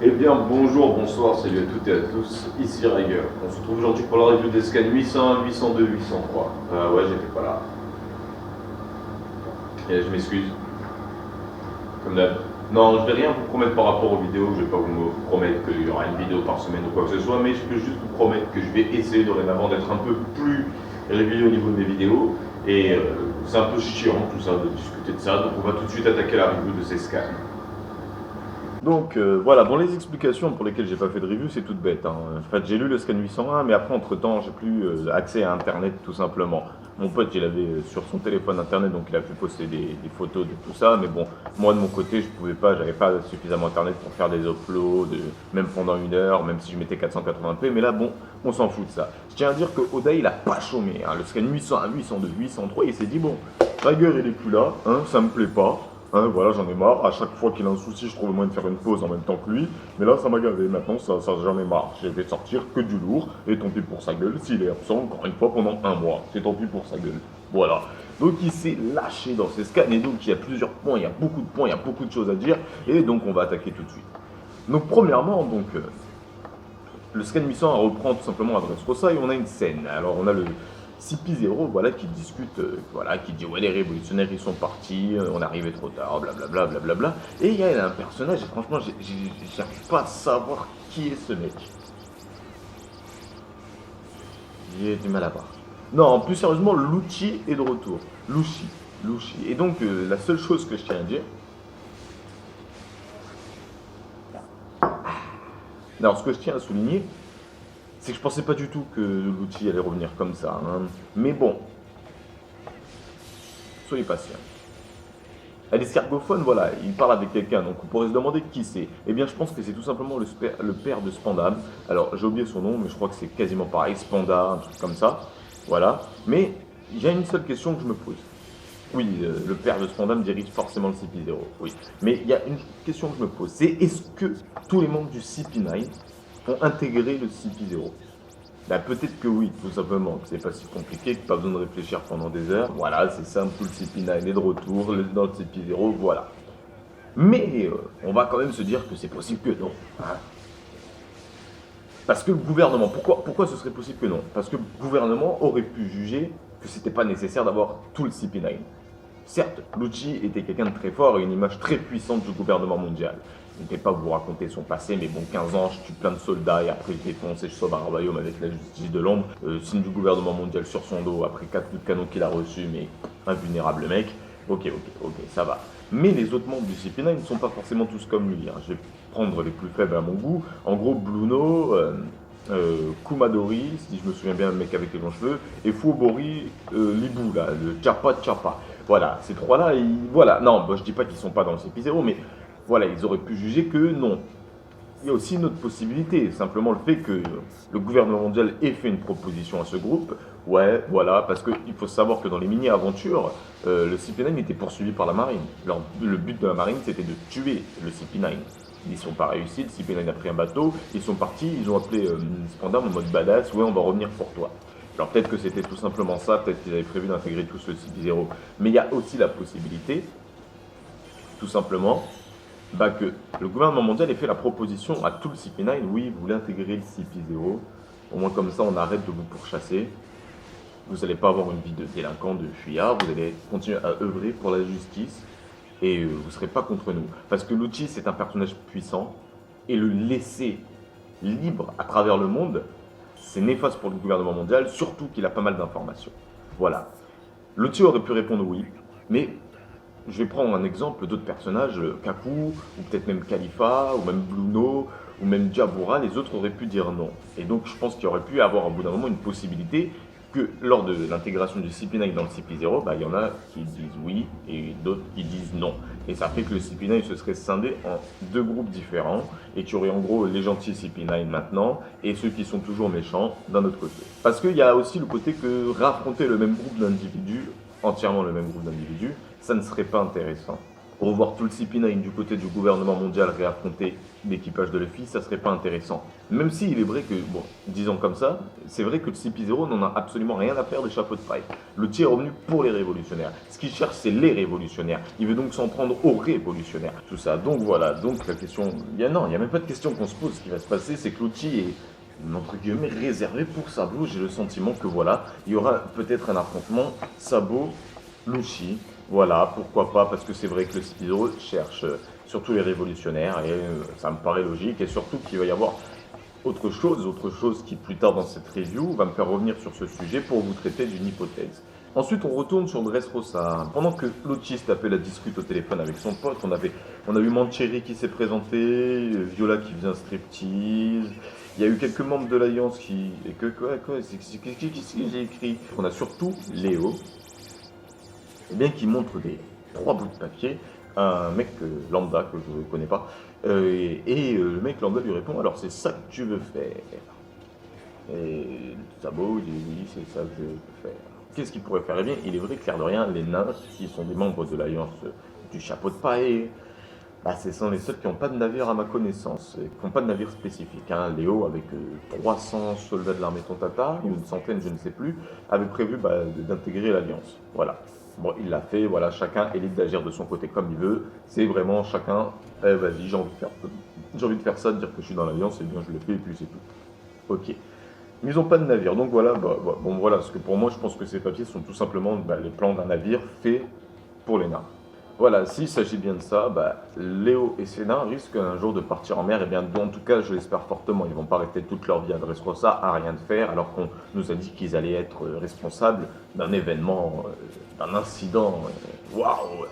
Eh bien, bonjour, bonsoir, salut à toutes et à tous, ici Riger. On se retrouve aujourd'hui pour la review des scans 801, 802, 803. Ouais, j'étais pas là. Et je m'excuse, comme d'hab. Non, je vais rien vous promettre par rapport aux vidéos, je vais pas vous promettre qu'il y aura une vidéo par semaine ou quoi que ce soit, mais je peux juste vous promettre que je vais essayer dorénavant d'être un peu plus régulier au niveau de mes vidéos. Et c'est un peu chiant tout ça, de discuter de ça, donc on va tout de suite attaquer la review de ces scans. Donc voilà, bon les explications pour lesquelles j'ai pas fait de review, c'est toute bête. En fait, j'ai lu le scan 801, mais après entre temps, j'ai plus accès à Internet tout simplement. Mon pote, il avait sur son téléphone Internet, donc il a pu poster des photos de tout ça. Mais bon, moi de mon côté, je pouvais pas, j'avais pas suffisamment Internet pour faire des uploads, même pendant une heure, même si je mettais 480p. Mais là, bon, on s'en fout de ça. Je tiens à dire que Oda, il a pas chômé. Le scan 801, 802, 803, il s'est dit bon, Tiger, il est plus là, ça me plaît pas. Voilà, j'en ai marre. À chaque fois qu'il a un souci, je trouve le moyen de faire une pause en même temps que lui. Mais là, ça m'a gavé. Maintenant, j'en ai marre. Je vais sortir que du lourd. Et tant pis pour sa gueule. S'il est absent, encore une fois, pendant un mois. C'est tant pis pour sa gueule. Voilà. Donc, il s'est lâché dans ses scans. Et donc, il y a plusieurs points. Il y a beaucoup de points. Il y a beaucoup de choses à dire. Et donc, on va attaquer tout de suite. Donc, premièrement, le scan 800 reprend tout simplement à Dressrosa et on a une scène. Alors, on a le CP0 voilà, qui discute, voilà, qui dit ouais les révolutionnaires ils sont partis, on est arrivé trop tard, blablabla, blablabla. Et il y a un personnage, et franchement j'arrive pas à savoir qui est ce mec. J'ai du mal à voir. Non, plus sérieusement, Lucci est de retour. Lucci. Et donc la seule chose que je tiens à dire, alors ce que je tiens à souligner, c'est que je pensais pas du tout que Lucci allait revenir comme ça. Mais bon, soyez patient. Elle est scargophone, voilà, il parle avec quelqu'un, donc on pourrait se demander qui c'est. Eh bien, je pense que c'est tout simplement le père de Spandam. Alors, j'ai oublié son nom, mais je crois que c'est quasiment pareil, Spanda, un truc comme ça. Voilà. Mais il y a une seule question que je me pose. Oui, le père de Spandam dirige forcément le CP0, oui. Mais il y a une question que je me pose, c'est est-ce que tous les membres du CP9 ont intégré le CP0? Bah, peut-être que oui, tout simplement, que c'est pas si compliqué, que pas besoin de réfléchir pendant des heures. Voilà, c'est simple, tout le CP9 est de retour, dans le CP0, voilà. Mais on va quand même se dire que c'est possible que non. Parce que le gouvernement, pourquoi ce serait possible que non? Parce que le gouvernement aurait pu juger que c'était pas nécessaire d'avoir tout le CP9. Certes, Lucci était quelqu'un de très fort et une image très puissante du gouvernement mondial. Je ne vais pas vous raconter son passé, mais bon, 15 ans, je tue plein de soldats et après je défonce et je sauve un royaume avec la justice de l'ombre. Signe du gouvernement mondial sur son dos après 4 coups de canon qu'il a reçus, mais invulnérable mec. Ok, ça va. Mais les autres membres du CP9 ne sont pas forcément tous comme lui. Je vais prendre les plus faibles à mon goût. En gros, Bluno, Kumadori, si je me souviens bien, le mec avec les longs cheveux, et Fuobori Libu, là, le Chapa Chapa. Voilà, ces trois-là, voilà, non, bah, je dis pas qu'ils sont pas dans le CP0, mais voilà, ils auraient pu juger que non. Il y a aussi une autre possibilité, simplement le fait que le gouvernement mondial ait fait une proposition à ce groupe. Ouais, voilà, parce qu'il faut savoir que dans les mini-aventures, le CP9 était poursuivi par la marine. Le but de la marine, c'était de tuer le CP9. Ils ne sont pas réussis, le CP9 a pris un bateau, ils sont partis, ils ont appelé Spandam en mode badass, ouais, on va revenir pour toi. Alors peut-être que c'était tout simplement ça, peut-être qu'ils avaient prévu d'intégrer tous le CP0. Mais il y a aussi la possibilité, tout simplement, que le gouvernement mondial ait fait la proposition à tout le CP9, oui, vous voulez intégrer le CP0, au moins comme ça on arrête de vous pourchasser, vous n'allez pas avoir une vie de délinquant, de fuyard, vous allez continuer à œuvrer pour la justice et vous ne serez pas contre nous. Parce que Lucci c'est un personnage puissant et le laisser libre à travers le monde, c'est néfaste pour le gouvernement mondial, surtout qu'il a pas mal d'informations. Voilà. Lucci aurait pu répondre oui, mais je vais prendre un exemple d'autres personnages, Kaku, ou peut-être même Khalifa, ou même Bluno, ou même Jabura, les autres auraient pu dire non. Et donc je pense qu'il y aurait pu avoir au bout d'un moment une possibilité que lors de l'intégration du CP9 dans le CP0, il y en a qui disent oui et d'autres qui disent non. Et ça fait que le CP9 se serait scindé en deux groupes différents et qu'il y aurait en gros les gentils CP9 maintenant et ceux qui sont toujours méchants d'un autre côté. Parce qu'il y a aussi le côté que raffronter le même groupe d'individus, entièrement le même groupe d'individus, ça ne serait pas intéressant. Revoir tout le CP9 du côté du gouvernement mondial réaffronter l'équipage de Luffy, ça serait pas intéressant. Même s'il est vrai que, bon, disons comme ça, c'est vrai que le CP0 n'en a absolument rien à faire des chapeaux de paille. Luffy est revenu pour les révolutionnaires. Ce qu'il cherche, c'est les révolutionnaires. Il veut donc s'en prendre aux révolutionnaires. Tout ça. Donc voilà, donc la question. Il y a même pas de question qu'on se pose. Ce qui va se passer, c'est que Luffy est entre guillemets réservé pour Sabo. J'ai le sentiment que voilà, il y aura peut-être un affrontement Sabo Luffy, voilà, pourquoi pas, parce que c'est vrai que le Spiro cherche surtout les révolutionnaires, et ça me paraît logique, et surtout qu'il va y avoir autre chose qui plus tard dans cette review va me faire revenir sur ce sujet pour vous traiter d'une hypothèse. Ensuite, on retourne sur Dressrosa. Pendant que Luffy se tapait la discute au téléphone avec son pote, on a eu Mancheri qui s'est présenté, Viola qui faisait un striptease, il y a eu quelques membres de l'Alliance qui... Et que quoi, qu'est-ce que j'ai écrit? On a surtout Léo, eh bien, qui montre des trois bouts de papier à un mec lambda que je ne connais pas. Le mec lambda lui répond: alors c'est ça que tu veux faire? Et Sabo dit: oui, c'est ça que je veux faire. Qu'est-ce qu'il pourrait faire? Eh bien, il est vrai que, clair de rien, les nains, qui sont des membres de l'Alliance du chapeau de paille, bah, ce sont les seuls qui n'ont pas de navire à ma connaissance, et qui n'ont pas de navire spécifique. Hein. Léo, avec 300 soldats de l'armée Tontata, ou une centaine, je ne sais plus, avait prévu d'intégrer l'Alliance. Voilà. Bon, il l'a fait, voilà, chacun est libre d'agir de son côté comme il veut. C'est vraiment chacun, vas-y, j'ai envie de faire ça, de dire que je suis dans l'Alliance, et bien je le fais, et puis c'est tout. Ok. Mais ils n'ont pas de navire, donc voilà, bon voilà, parce que pour moi, je pense que ces papiers sont tout simplement les plans d'un navire fait pour les nains. Voilà, s'il s'agit bien de ça, Léo et ses nains risquent un jour de partir en mer, et bien en tout cas je l'espère fortement, ils vont pas rester toute leur vie à Dressrosa à rien de faire, alors qu'on nous a dit qu'ils allaient être responsables d'un événement, d'un incident, waouh.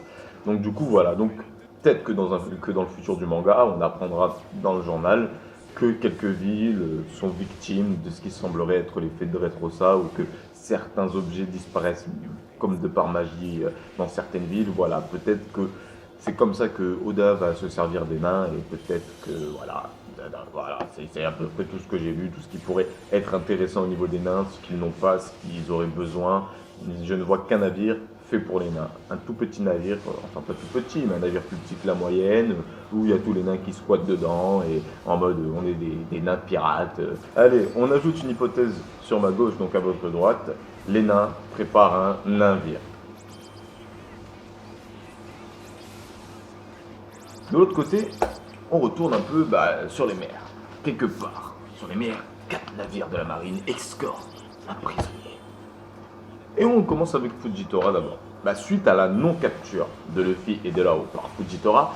Donc du coup voilà, donc peut-être que que dans le futur du manga, on apprendra dans le journal que quelques villes sont victimes de ce qui semblerait être l'effet de Dressrosa, ou que certains objets disparaissent comme de par magie dans certaines villes. Voilà, peut-être que c'est comme ça que Oda va se servir des nains, et peut-être que voilà, c'est à peu près tout ce que j'ai vu, tout ce qui pourrait être intéressant au niveau des nains, ce qu'ils n'ont pas, ce qu'ils auraient besoin. Je ne vois qu'un navire fait pour les nains. Un tout petit navire, enfin pas tout petit, mais un navire plus petit que la moyenne, où il y a tous les nains qui squattent dedans, et en mode on est des nains pirates. Allez, on ajoute une hypothèse sur ma gauche, donc à votre droite. Les nains préparent un navire. De l'autre côté, on retourne un peu sur les mers. Quelque part, sur les mers, 4 navires de la marine escortent un prisonnier. Et on commence avec Fujitora d'abord. Suite à la non-capture de Luffy et de Lao par Fujitora,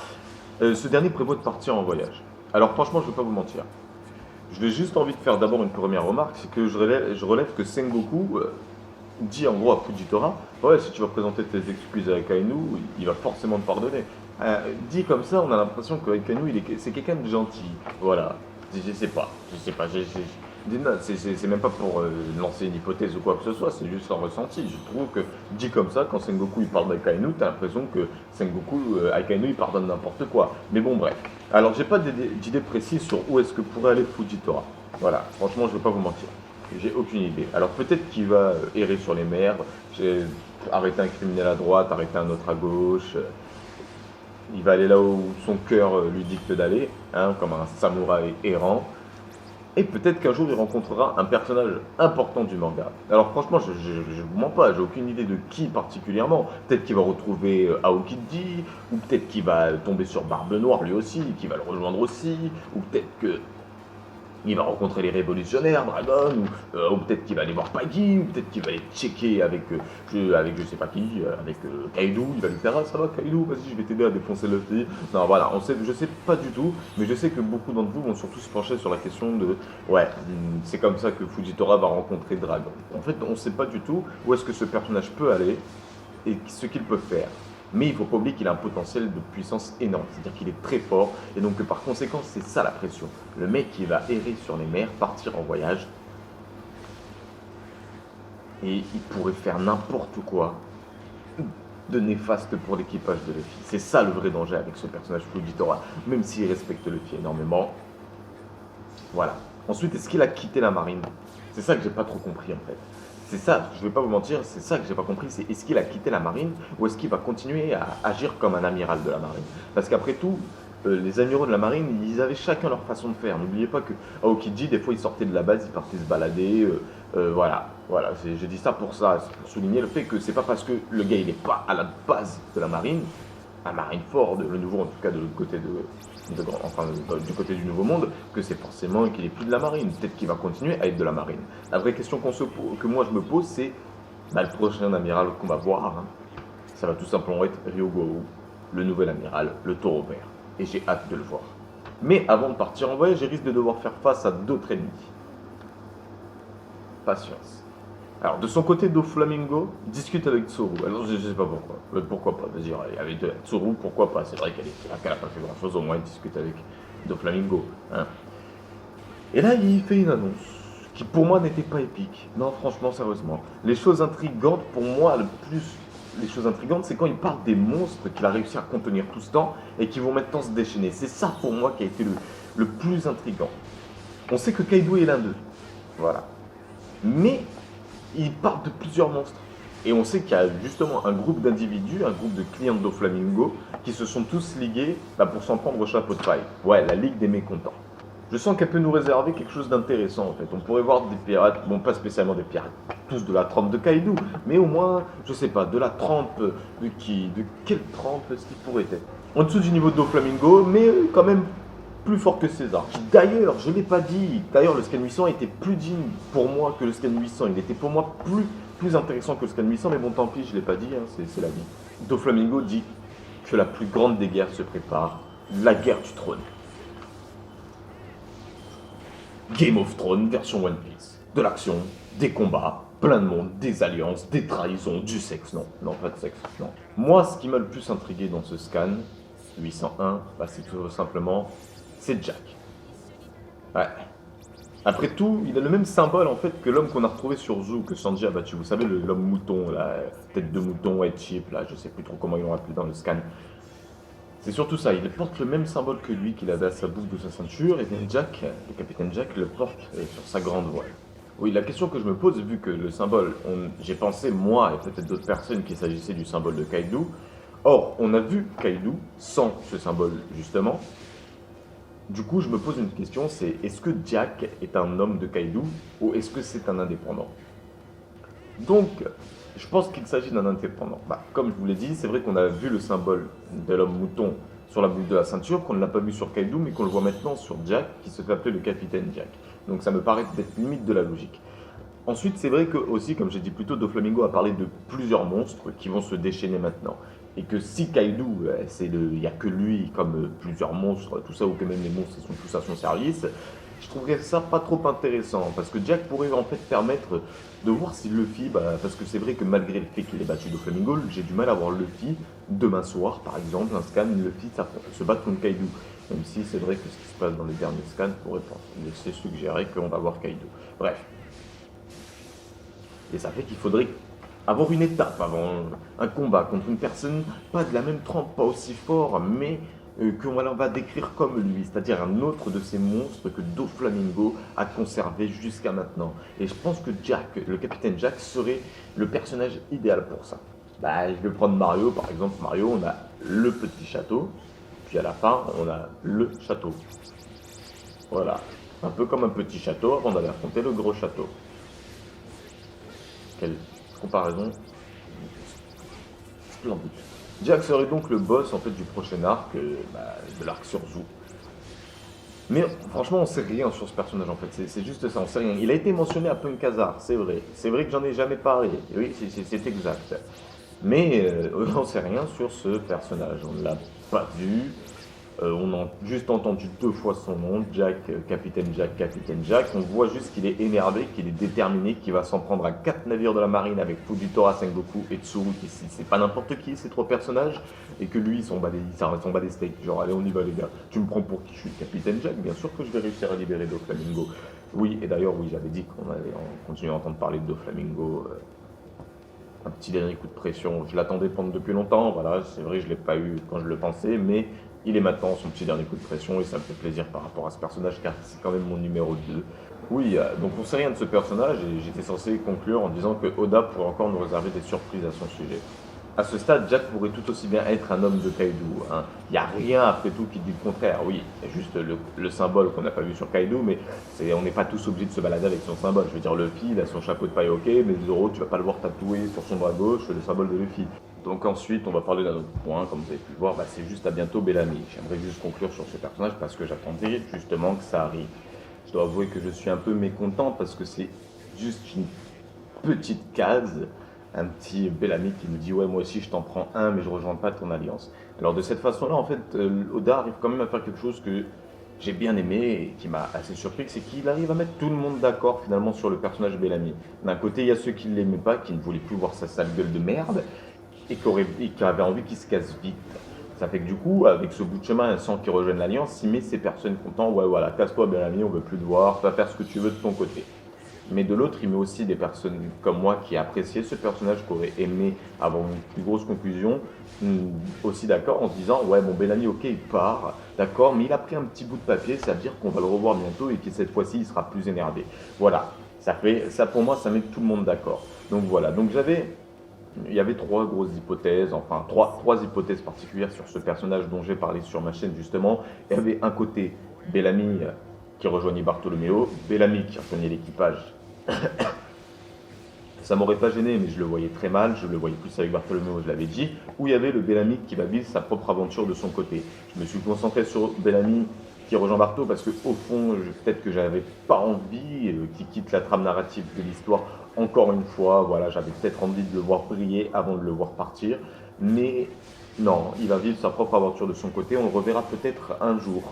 ce dernier prévoit de partir en voyage. Alors franchement, je ne vais pas vous mentir. J'ai juste envie de faire d'abord une première remarque, c'est que je relève que Sengoku dit en gros à Fujitora: ouais, si tu vas présenter tes excuses à Akainu, il va forcément te pardonner. Dit comme ça, on a l'impression que Akainu, c'est quelqu'un de gentil. Voilà. Je sais pas. C'est même pas pour lancer une hypothèse ou quoi que ce soit, c'est juste un ressenti. Je trouve que dit comme ça, quand Sengoku il parle d'Akainu, t'as l'impression que Akainu il pardonne n'importe quoi. Mais bon, bref. Alors, j'ai pas d'idée précise sur où est-ce que pourrait aller Fujitora. Voilà, franchement, je vais pas vous mentir. J'ai aucune idée. Alors peut-être qu'il va errer sur les mers, arrêter un criminel à droite, arrêter un autre à gauche. Il va aller là où son cœur lui dicte d'aller, hein, comme un samouraï errant. Et peut-être qu'un jour il rencontrera un personnage important du manga. Alors franchement, je vous mens pas, j'ai aucune idée de qui particulièrement. Peut-être qu'il va retrouver Aokiji, ou peut-être qu'il va tomber sur Barbe Noire lui aussi, qui va le rejoindre aussi, ou peut-être que il va rencontrer les révolutionnaires, Dragon, ou peut-être qu'il va aller voir Paggy, ou peut-être qu'il va aller checker avec je sais pas qui, avec Kaido, il va lui faire: ah ça va Kaido, vas-y je vais t'aider à défoncer le fil. Non voilà, je sais pas du tout, mais je sais que beaucoup d'entre vous vont surtout se pencher sur la question de ouais, c'est comme ça que Fujitora va rencontrer Dragon. En fait, on sait pas du tout où est-ce que ce personnage peut aller et ce qu'il peut faire. Mais il ne faut pas oublier qu'il a un potentiel de puissance énorme, c'est-à-dire qu'il est très fort, et donc par conséquent, c'est ça la pression. Le mec qui va errer sur les mers, partir en voyage, et il pourrait faire n'importe quoi de néfaste pour l'équipage de Luffy. C'est ça le vrai danger avec ce personnage Fujitora, même s'il respecte Luffy énormément. Voilà. Ensuite, est-ce qu'il a quitté la marine? C'est ça que j'ai pas trop compris en fait. C'est ça, je vais pas vous mentir, c'est ça que j'ai pas compris, c'est est-ce qu'il a quitté la marine ou est-ce qu'il va continuer à agir comme un amiral de la marine? Parce qu'après tout, les amiraux de la marine, ils avaient chacun leur façon de faire. N'oubliez pas que Aokiji, des fois, il sortait de la base, il partait se balader. Voilà. J'ai dit ça pour pour souligner le fait que c'est pas parce que le gars il est pas à la base de la marine, un Marineford, le nouveau en tout cas de l'autre côté du côté du Nouveau Monde, que c'est forcément qu'il est plus de la marine. Peut-être qu'il va continuer à être de la marine. La vraie question que moi je me pose, c'est le prochain amiral qu'on va voir, hein, ça va tout simplement être Ryugo, le nouvel amiral, le taureau vert. Et j'ai hâte de le voir. Mais avant de partir en voyage, je risque de devoir faire face à d'autres ennemis. Patience. Alors, de son côté, Doflamingo discute avec Tsuru. Alors, je sais pas pourquoi. Pourquoi pas? Vas-y, avec Tsuru, pourquoi pas? C'est vrai qu'elle a pas fait grand-chose, au moins elle discute avec Doflamingo. Hein. Et là, il fait une annonce qui, pour moi, n'était pas épique. Non, franchement, sérieusement. Les choses intrigantes, pour moi, les choses intrigantes, c'est quand il parle des monstres qu'il a réussi à contenir tout ce temps et qui vont maintenant se déchaîner. C'est ça, pour moi, qui a été le plus intrigant. On sait que Kaido est l'un d'eux. Voilà. Mais il parle de plusieurs monstres. Et on sait qu'il y a justement un groupe d'individus, un groupe de clients de Doflamingo, qui se sont tous ligués pour s'en prendre au chapeau de paille. Ouais, la Ligue des mécontents. Je sens qu'elle peut nous réserver quelque chose d'intéressant en fait. On pourrait voir des pirates, bon pas spécialement des pirates, tous de la trempe de Kaido, mais au moins, je sais pas, de la trempe de qui? De quelle trempe est-ce qu'il pourrait être? En dessous du niveau de Doflamingo, mais quand même plus fort que César. D'ailleurs, je ne l'ai pas dit, d'ailleurs le Scan 800 était plus digne pour moi que le Scan 800. Il était pour moi plus intéressant que le Scan 800, mais bon tant pis, je ne l'ai pas dit, hein, c'est la vie. Doflamingo dit que la plus grande des guerres se prépare, la guerre du trône. Game of Thrones version One Piece. De l'action, des combats, plein de monde, des alliances, des trahisons, du sexe. Non, pas de sexe, non. Moi, ce qui m'a le plus intrigué dans ce scan 801, c'est tout simplement, c'est Jack. Ouais. Après tout, il a le même symbole en fait que l'homme qu'on a retrouvé sur Zoo, que Sanji a battu. Vous savez, l'homme mouton, la tête de mouton, white chip, là, je sais plus trop comment ils l'ont appelé dans le scan. C'est surtout ça, il porte le même symbole que lui qu'il avait à sa boucle de sa ceinture, et bien Jack, le capitaine Jack, le porte sur sa grande voile. Oui, la question que je me pose, vu que le symbole, j'ai pensé, moi et peut-être d'autres personnes, qu'il s'agissait du symbole de Kaido. Or, on a vu Kaido sans ce symbole, justement. Du coup, je me pose une question, c'est est-ce que Jack est un homme de Kaido, ou est-ce que c'est un indépendant? Donc, je pense qu'il s'agit d'un indépendant. Comme je vous l'ai dit, c'est vrai qu'on a vu le symbole de l'homme mouton sur la boucle de la ceinture, qu'on ne l'a pas vu sur Kaido, mais qu'on le voit maintenant sur Jack, qui se fait appeler le capitaine Jack. Donc ça me paraît d'être limite de la logique. Ensuite, c'est vrai que aussi, comme j'ai dit plus tôt, Doflamingo a parlé de plusieurs monstres qui vont se déchaîner maintenant. Et que si Kaido, il n'y a que lui, comme plusieurs monstres, tout ça, ou que même les monstres ils sont tous à son service, je trouverais ça pas trop intéressant, parce que Jack pourrait en fait permettre de voir si Luffy, parce que c'est vrai que malgré le fait qu'il ait battu Doflamingo, j'ai du mal à voir Luffy, demain soir par exemple, un scan, Luffy se battre contre Kaido. Même si c'est vrai que ce qui se passe dans les derniers scans pourrait laisser suggérer qu'on va voir Kaido. Bref. Et ça fait qu'il faudrait avoir une étape avant un combat contre une personne, pas de la même trempe, pas aussi fort, mais qu'on va décrire comme lui, c'est-à-dire un autre de ces monstres que Doflamingo a conservé jusqu'à maintenant. Et je pense que Jack, le capitaine Jack, serait le personnage idéal pour ça. Je vais prendre Mario, par exemple. Mario, on a le petit château, puis à la fin, on a le château. Voilà. Un peu comme un petit château avant d'aller affronter le gros château. Quelle comparaison splendide. Jack serait donc le boss en fait du prochain arc, de l'arc sur Zoo. Mais franchement, on sait rien sur ce personnage en fait, c'est juste ça, on sait rien. Il a été mentionné à Punk Hazard, c'est vrai. C'est vrai que j'en ai jamais parlé, oui, c'est exact. Mais on sait rien sur ce personnage, on ne l'a pas vu. On a juste entendu 2 fois son nom, Jack, Capitaine Jack, Capitaine Jack. On voit juste qu'il est énervé, qu'il est déterminé, qu'il va s'en prendre à 4 navires de la marine avec Fujitora, Sengoku et Tsuru, qui c'est pas n'importe qui, ces 3 personnages, et que lui, il s'en bat des steaks. Genre, allez, on y va, les gars. Tu me prends pour qui? Je suis le Capitaine Jack, bien sûr que je vais réussir à libérer Doflamingo. Oui, et d'ailleurs, oui, j'avais dit qu'on allait continuer à entendre parler de Doflamingo. Un petit dernier coup de pression. Je l'attendais pendant depuis longtemps, voilà, c'est vrai, je ne l'ai pas eu quand je le pensais, mais Il est maintenant son petit dernier coup de pression et ça me fait plaisir par rapport à ce personnage car c'est quand même mon numéro 2. Oui, donc on sait rien de ce personnage et j'étais censé conclure en disant que Oda pourrait encore nous réserver des surprises à son sujet. À ce stade, Jack pourrait tout aussi bien être un homme de Kaido, hein. Il n'y a rien après tout qui dit le contraire. Oui, c'est juste le symbole qu'on n'a pas vu sur Kaido, mais on n'est pas tous obligés de se balader avec son symbole. Je veux dire, Luffy, il a son chapeau de paille, ok, mais Zoro, tu vas pas le voir tatoué sur son bras gauche le symbole de Luffy. Donc ensuite, on va parler d'un autre point, comme vous avez pu le voir, c'est juste à bientôt Bellamy. J'aimerais juste conclure sur ce personnage parce que j'attendais justement que ça arrive. Je dois avouer que je suis un peu mécontent parce que c'est juste une petite case, un petit Bellamy qui nous dit ouais moi aussi je t'en prends un mais je rejoins pas ton alliance. Alors de cette façon-là en fait Oda arrive quand même à faire quelque chose que j'ai bien aimé et qui m'a assez surpris, c'est qu'il arrive à mettre tout le monde d'accord finalement sur le personnage Bellamy. D'un côté il y a ceux qui ne l'aimaient pas, qui ne voulaient plus voir sa sale gueule de merde et qui avaient envie qu'il se casse vite. Ça fait que du coup, avec ce bout de chemin, sans qu'il rejoigne l'Alliance, il met ces personnes contents, ouais voilà, casse-toi Bellamy, on veut plus te voir, tu vas faire ce que tu veux de ton côté. Mais de l'autre, il met aussi des personnes comme moi qui appréciaient ce personnage, qui auraient aimé avoir une plus grosse conclusion, aussi d'accord en se disant ouais bon Bellamy ok il part, d'accord, mais il a pris un petit bout de papier, ça veut dire qu'on va le revoir bientôt et que cette fois-ci il sera plus énervé. Voilà, ça pour moi ça met tout le monde d'accord. Donc voilà, donc il y avait trois grosses hypothèses, enfin trois hypothèses particulières sur ce personnage dont j'ai parlé sur ma chaîne justement. Il y avait un côté Bellamy qui rejoignait Bartolomeo, Bellamy qui rejoignait l'équipage. Ça m'aurait pas gêné, mais je le voyais très mal, je le voyais plus avec Bartolomeo, je l'avais dit, où il y avait le Bellamy qui va vivre sa propre aventure de son côté. Je me suis concentré sur Bellamy qui rejoint Barto parce que au fond, peut-être que j'avais pas envie qu'il quitte la trame narrative de l'histoire encore une fois, voilà, j'avais peut-être envie de le voir briller avant de le voir partir, mais non, il va vivre sa propre aventure de son côté, on le reverra peut-être un jour.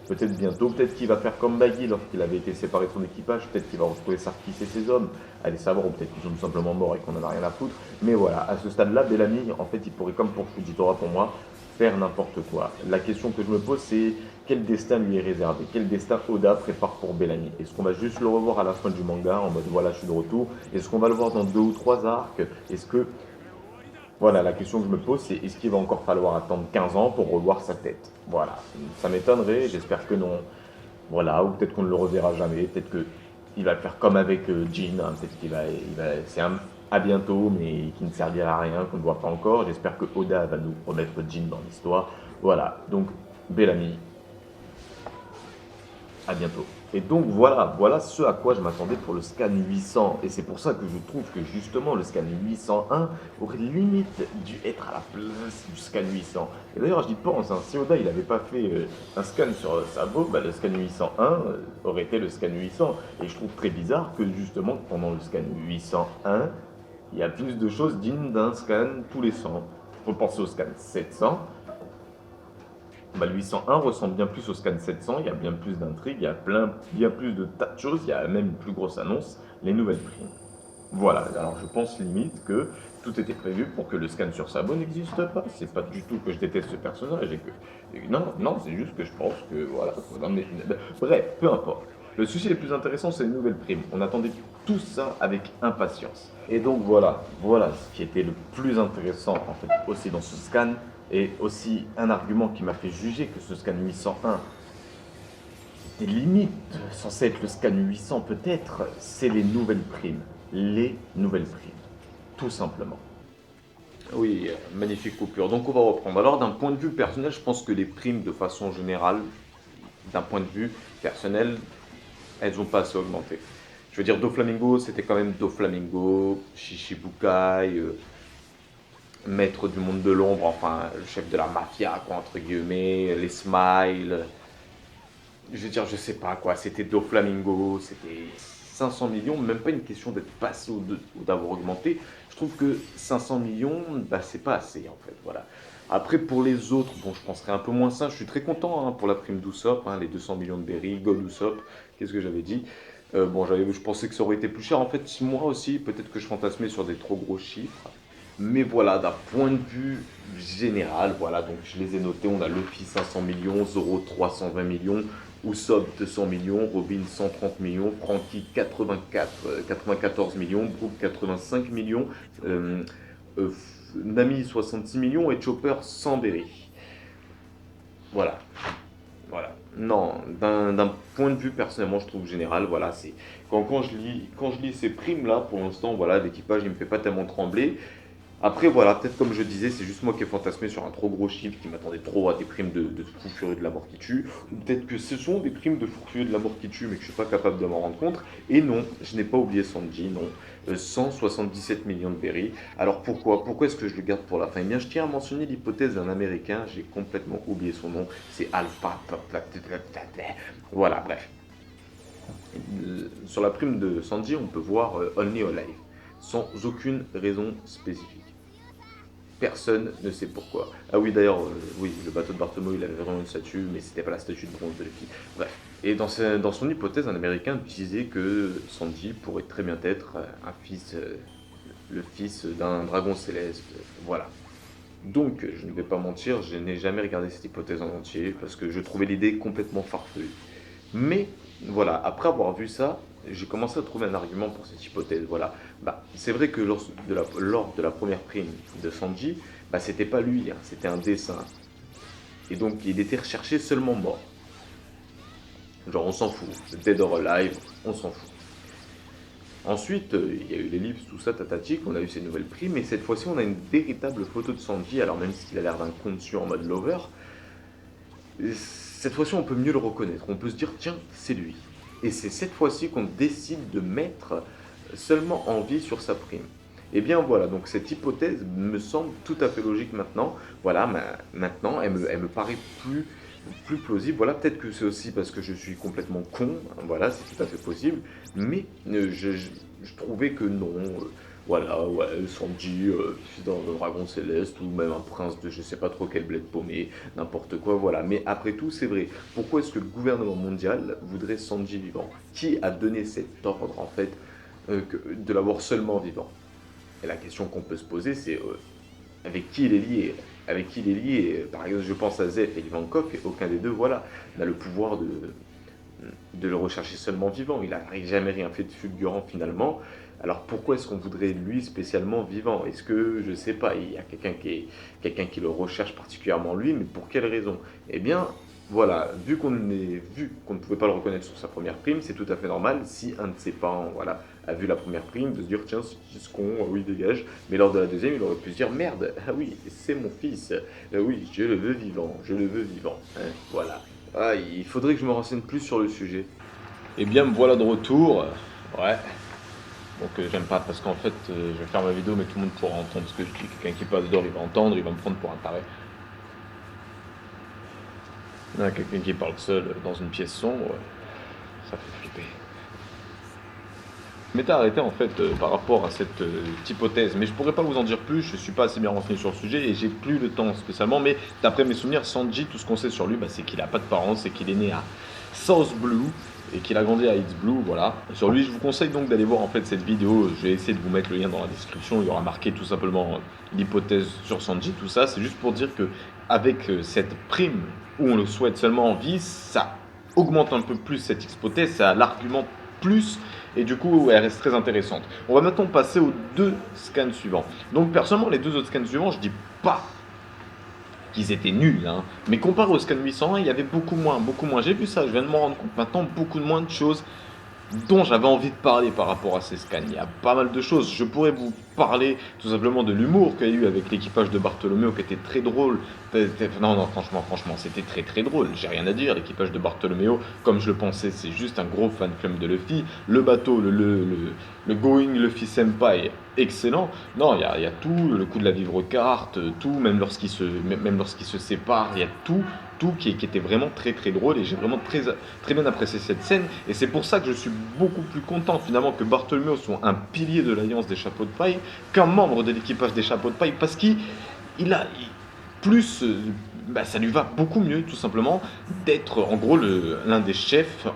Peut-être bientôt, peut-être qu'il va faire comme Baggy lorsqu'il avait été séparé de son équipage, peut-être qu'il va retrouver Sarkis et ses hommes, allez savoir, ou peut-être qu'ils sont tout simplement morts et qu'on n'en a rien à foutre. Mais voilà, à ce stade-là, Bellamy, en fait, il pourrait, comme pour Fujitora pour moi, faire n'importe quoi. La question que je me pose, c'est quel destin lui est réservé? Quel destin Oda prépare pour Bellamy? Est-ce qu'on va juste le revoir à la fin du manga, en mode voilà, je suis de retour? Est-ce qu'on va le voir dans 2 ou 3 arcs? Est-ce que voilà, la question que je me pose, c'est est-ce qu'il va encore falloir attendre 15 ans pour revoir sa tête? Voilà, ça m'étonnerait, j'espère que non. Voilà, ou peut-être qu'on ne le reverra jamais, peut-être qu'il va le faire comme avec Jin, hein, peut-être c'est un à bientôt, mais qui ne servira à rien, qu'on ne voit pas encore. J'espère que Oda va nous remettre Jin dans l'histoire. Voilà, donc Bellamy, à bientôt. Et donc voilà ce à quoi je m'attendais pour le scan 800. Et c'est pour ça que je trouve que justement le scan 801 aurait limite dû être à la place du scan 800. Et d'ailleurs j'y pense, hein, si Oda il n'avait pas fait un scan sur Sabo, le scan 801 aurait été le scan 800. Et je trouve très bizarre que justement pendant le scan 801, il y a plus de choses dignes d'un scan tous les 100. Il faut penser au scan 700. Le 801 ressemble bien plus au scan 700, il y a bien plus d'intrigues, il y a bien plus de tas de choses, il y a même une plus grosse annonce, les nouvelles primes. Voilà, alors je pense limite que tout était prévu pour que le scan sur Sabo n'existe pas. C'est pas du tout que je déteste ce personnage non, c'est juste que je pense que voilà. Bref, peu importe. Le souci le plus intéressant, c'est les nouvelles primes. On attendait tout ça avec impatience. Et donc voilà ce qui était le plus intéressant en fait aussi dans ce scan, et aussi un argument qui m'a fait juger que ce scan 801 était limite censé être le scan 800 peut-être, c'est les nouvelles primes. Les nouvelles primes, tout simplement. Oui, magnifique coupure. Donc on va reprendre. Alors d'un point de vue personnel, je pense que les primes de façon générale, d'un point de vue personnel, elles n'ont pas assez augmenté. Je veux dire, Doflamingo, c'était quand même Doflamingo, Shichibukai, maître du monde de l'ombre, enfin le chef de la mafia, quoi, entre guillemets, les Smiles. Je veux dire, je sais pas quoi, c'était Doflamingo, c'était 500 millions, même pas une question d'être passé ou d'avoir augmenté. Je trouve que 500 millions, c'est pas assez en fait, voilà. Après pour les autres, bon je penserais un peu moins ça, je suis très content pour la prime d'Usopp, les 200 millions de berry, God Usopp, qu'est-ce que j'avais dit bon, je pensais que ça aurait été plus cher, en fait moi aussi, peut-être que je fantasmais sur des trop gros chiffres. Mais voilà, d'un point de vue général, voilà, donc je les ai notés, on a Luffy 500 millions, Zoro 320 millions, Usopp 200 millions, Robin 130 millions, Franky 94 millions, Brook 85 millions, euh, Nami 66 millions et Chopper 100 berry. Voilà. Voilà. Non, d'un point de vue personnellement, je trouve général, voilà, c'est quand je lis ces primes là, pour l'instant, voilà, l'équipage il me fait pas tellement trembler. Après, voilà, peut-être comme je disais, c'est juste moi qui ai fantasmé sur un trop gros chiffre qui m'attendait trop à des primes de fou furieux de la mort qui tue. Ou peut-être que ce sont des primes de fou furieux de la mort qui tue, mais que je suis pas capable de m'en rendre compte. Et non, je n'ai pas oublié Sanji, non. 177 millions de berries. Alors pourquoi est-ce que je le garde pour la fin? Eh bien, je tiens à mentionner l'hypothèse d'un Américain, j'ai complètement oublié son nom, c'est Alpha. Voilà, bref. Sur la prime de Sanji, on peut voir Only Alive, sans aucune raison spécifique. Personne ne sait pourquoi. Ah oui, d'ailleurs, oui, le bateau de Bartholomew, il avait vraiment une statue, mais c'était pas la statue de bronze de Luffy. Bref. Et dans son hypothèse, un Américain disait que Sanji pourrait très bien être un fils, le fils d'un dragon céleste. Voilà. Donc, je ne vais pas mentir, je n'ai jamais regardé cette hypothèse en entier, parce que je trouvais l'idée complètement farfelue. Mais voilà, après avoir vu ça, j'ai commencé à trouver un argument pour cette hypothèse. Voilà, c'est vrai que lors de la première prime de Sanji, c'était pas lui, hein, c'était un dessin. Et donc il était recherché seulement mort. Genre on s'en fout, Dead or Alive, on s'en fout. Ensuite, il y a eu l'ellipse, tout ça, tatatique, on a eu ces nouvelles primes, et cette fois-ci on a une véritable photo de Sanji, alors même s'il a l'air d'un conçu en mode lover, cette fois-ci on peut mieux le reconnaître, on peut se dire tiens, c'est lui. Et c'est cette fois-ci qu'on décide de mettre seulement en vie sur sa prime. Et bien voilà, donc cette hypothèse me semble tout à fait logique maintenant. Voilà, maintenant elle me paraît plus plausible. Voilà, peut-être que c'est aussi parce que je suis complètement con, voilà, c'est tout à fait possible. Mais je trouvais que non. Voilà, ouais, Sanji, fils d'un dragon céleste, ou même un prince de je sais pas trop quel bled paumé, n'importe quoi, voilà. Mais après tout, c'est vrai. Pourquoi est-ce que le gouvernement mondial voudrait Sanji vivant? Qui a donné cet ordre, en fait, de l'avoir seulement vivant? Et la question qu'on peut se poser, c'est avec qui il est lié? Avec qui il est lié? Par exemple, je pense à Zef et Ivankov, et aucun des deux, voilà, n'a le pouvoir de le rechercher seulement vivant. Il n'a jamais rien fait de fulgurant finalement. Alors pourquoi est-ce qu'on voudrait lui spécialement vivant? Est-ce que, je sais pas, il y a quelqu'un qui le recherche particulièrement lui, mais pour quelle raison? Eh bien, voilà, vu qu'on ne pouvait pas le reconnaître sur sa première prime, c'est tout à fait normal si un de ses parents, voilà, a vu la première prime, de se dire tiens, ce con, oui, dégage. Mais lors de la deuxième, il aurait pu se dire merde, ah oui, c'est mon fils, oui, je le veux vivant, je le veux vivant, hein, voilà. Ah, il faudrait que je me renseigne plus sur le sujet. Eh bien, me voilà de retour. Ouais. Donc j'aime pas parce qu'en fait je vais faire ma vidéo mais tout le monde pourra entendre ce que je dis. Quelqu'un qui passe dehors il va entendre, il va me prendre pour un taré. Quelqu'un qui parle seul dans une pièce sombre, ça fait flipper. Je m'étais arrêté en fait par rapport à cette hypothèse, mais je pourrais pas vous en dire plus, je suis pas assez bien renseigné sur le sujet et j'ai plus le temps spécialement, mais d'après mes souvenirs, Sanji, tout ce qu'on sait sur lui, c'est qu'il a pas de parents, c'est qu'il est né à South Blue et qu'il a grandi à East Blue, voilà. Sur lui, je vous conseille donc d'aller voir en fait cette vidéo, je vais essayer de vous mettre le lien dans la description, il y aura marqué tout simplement l'hypothèse sur Sanji, tout ça, c'est juste pour dire que avec cette prime où on le souhaite seulement en vie, ça augmente un peu plus cette hypothèse, ça l'argumente plus et du coup elle reste très intéressante. On va maintenant passer aux deux scans suivants. Donc personnellement les deux autres scans suivants, je dis pas qu'ils étaient nuls, hein, mais comparé au scan 801, il y avait beaucoup moins, j'ai vu ça, je viens de m'en rendre compte maintenant, beaucoup moins de choses dont j'avais envie de parler par rapport à ces scans. Il y a pas mal de choses. Je pourrais vous parler tout simplement de l'humour qu'il y a eu avec l'équipage de Bartholoméo qui était très drôle. Non, franchement, c'était très très drôle. J'ai rien à dire. L'équipage de Bartholoméo, comme je le pensais, c'est juste un gros fan club de Luffy. Le bateau, le Going Luffy Senpai, excellent. Non, il y a tout. Le coup de la vivre carte, tout. Même lorsqu'ils se séparent, il y a tout qui était vraiment très très drôle et j'ai vraiment très bien apprécié cette scène et c'est pour ça que je suis beaucoup plus content finalement que Bartholomew soit un pilier de l'Alliance des Chapeaux de Paille qu'un membre de l'équipage des Chapeaux de Paille parce plus ça lui va beaucoup mieux tout simplement d'être en gros l'un des chefs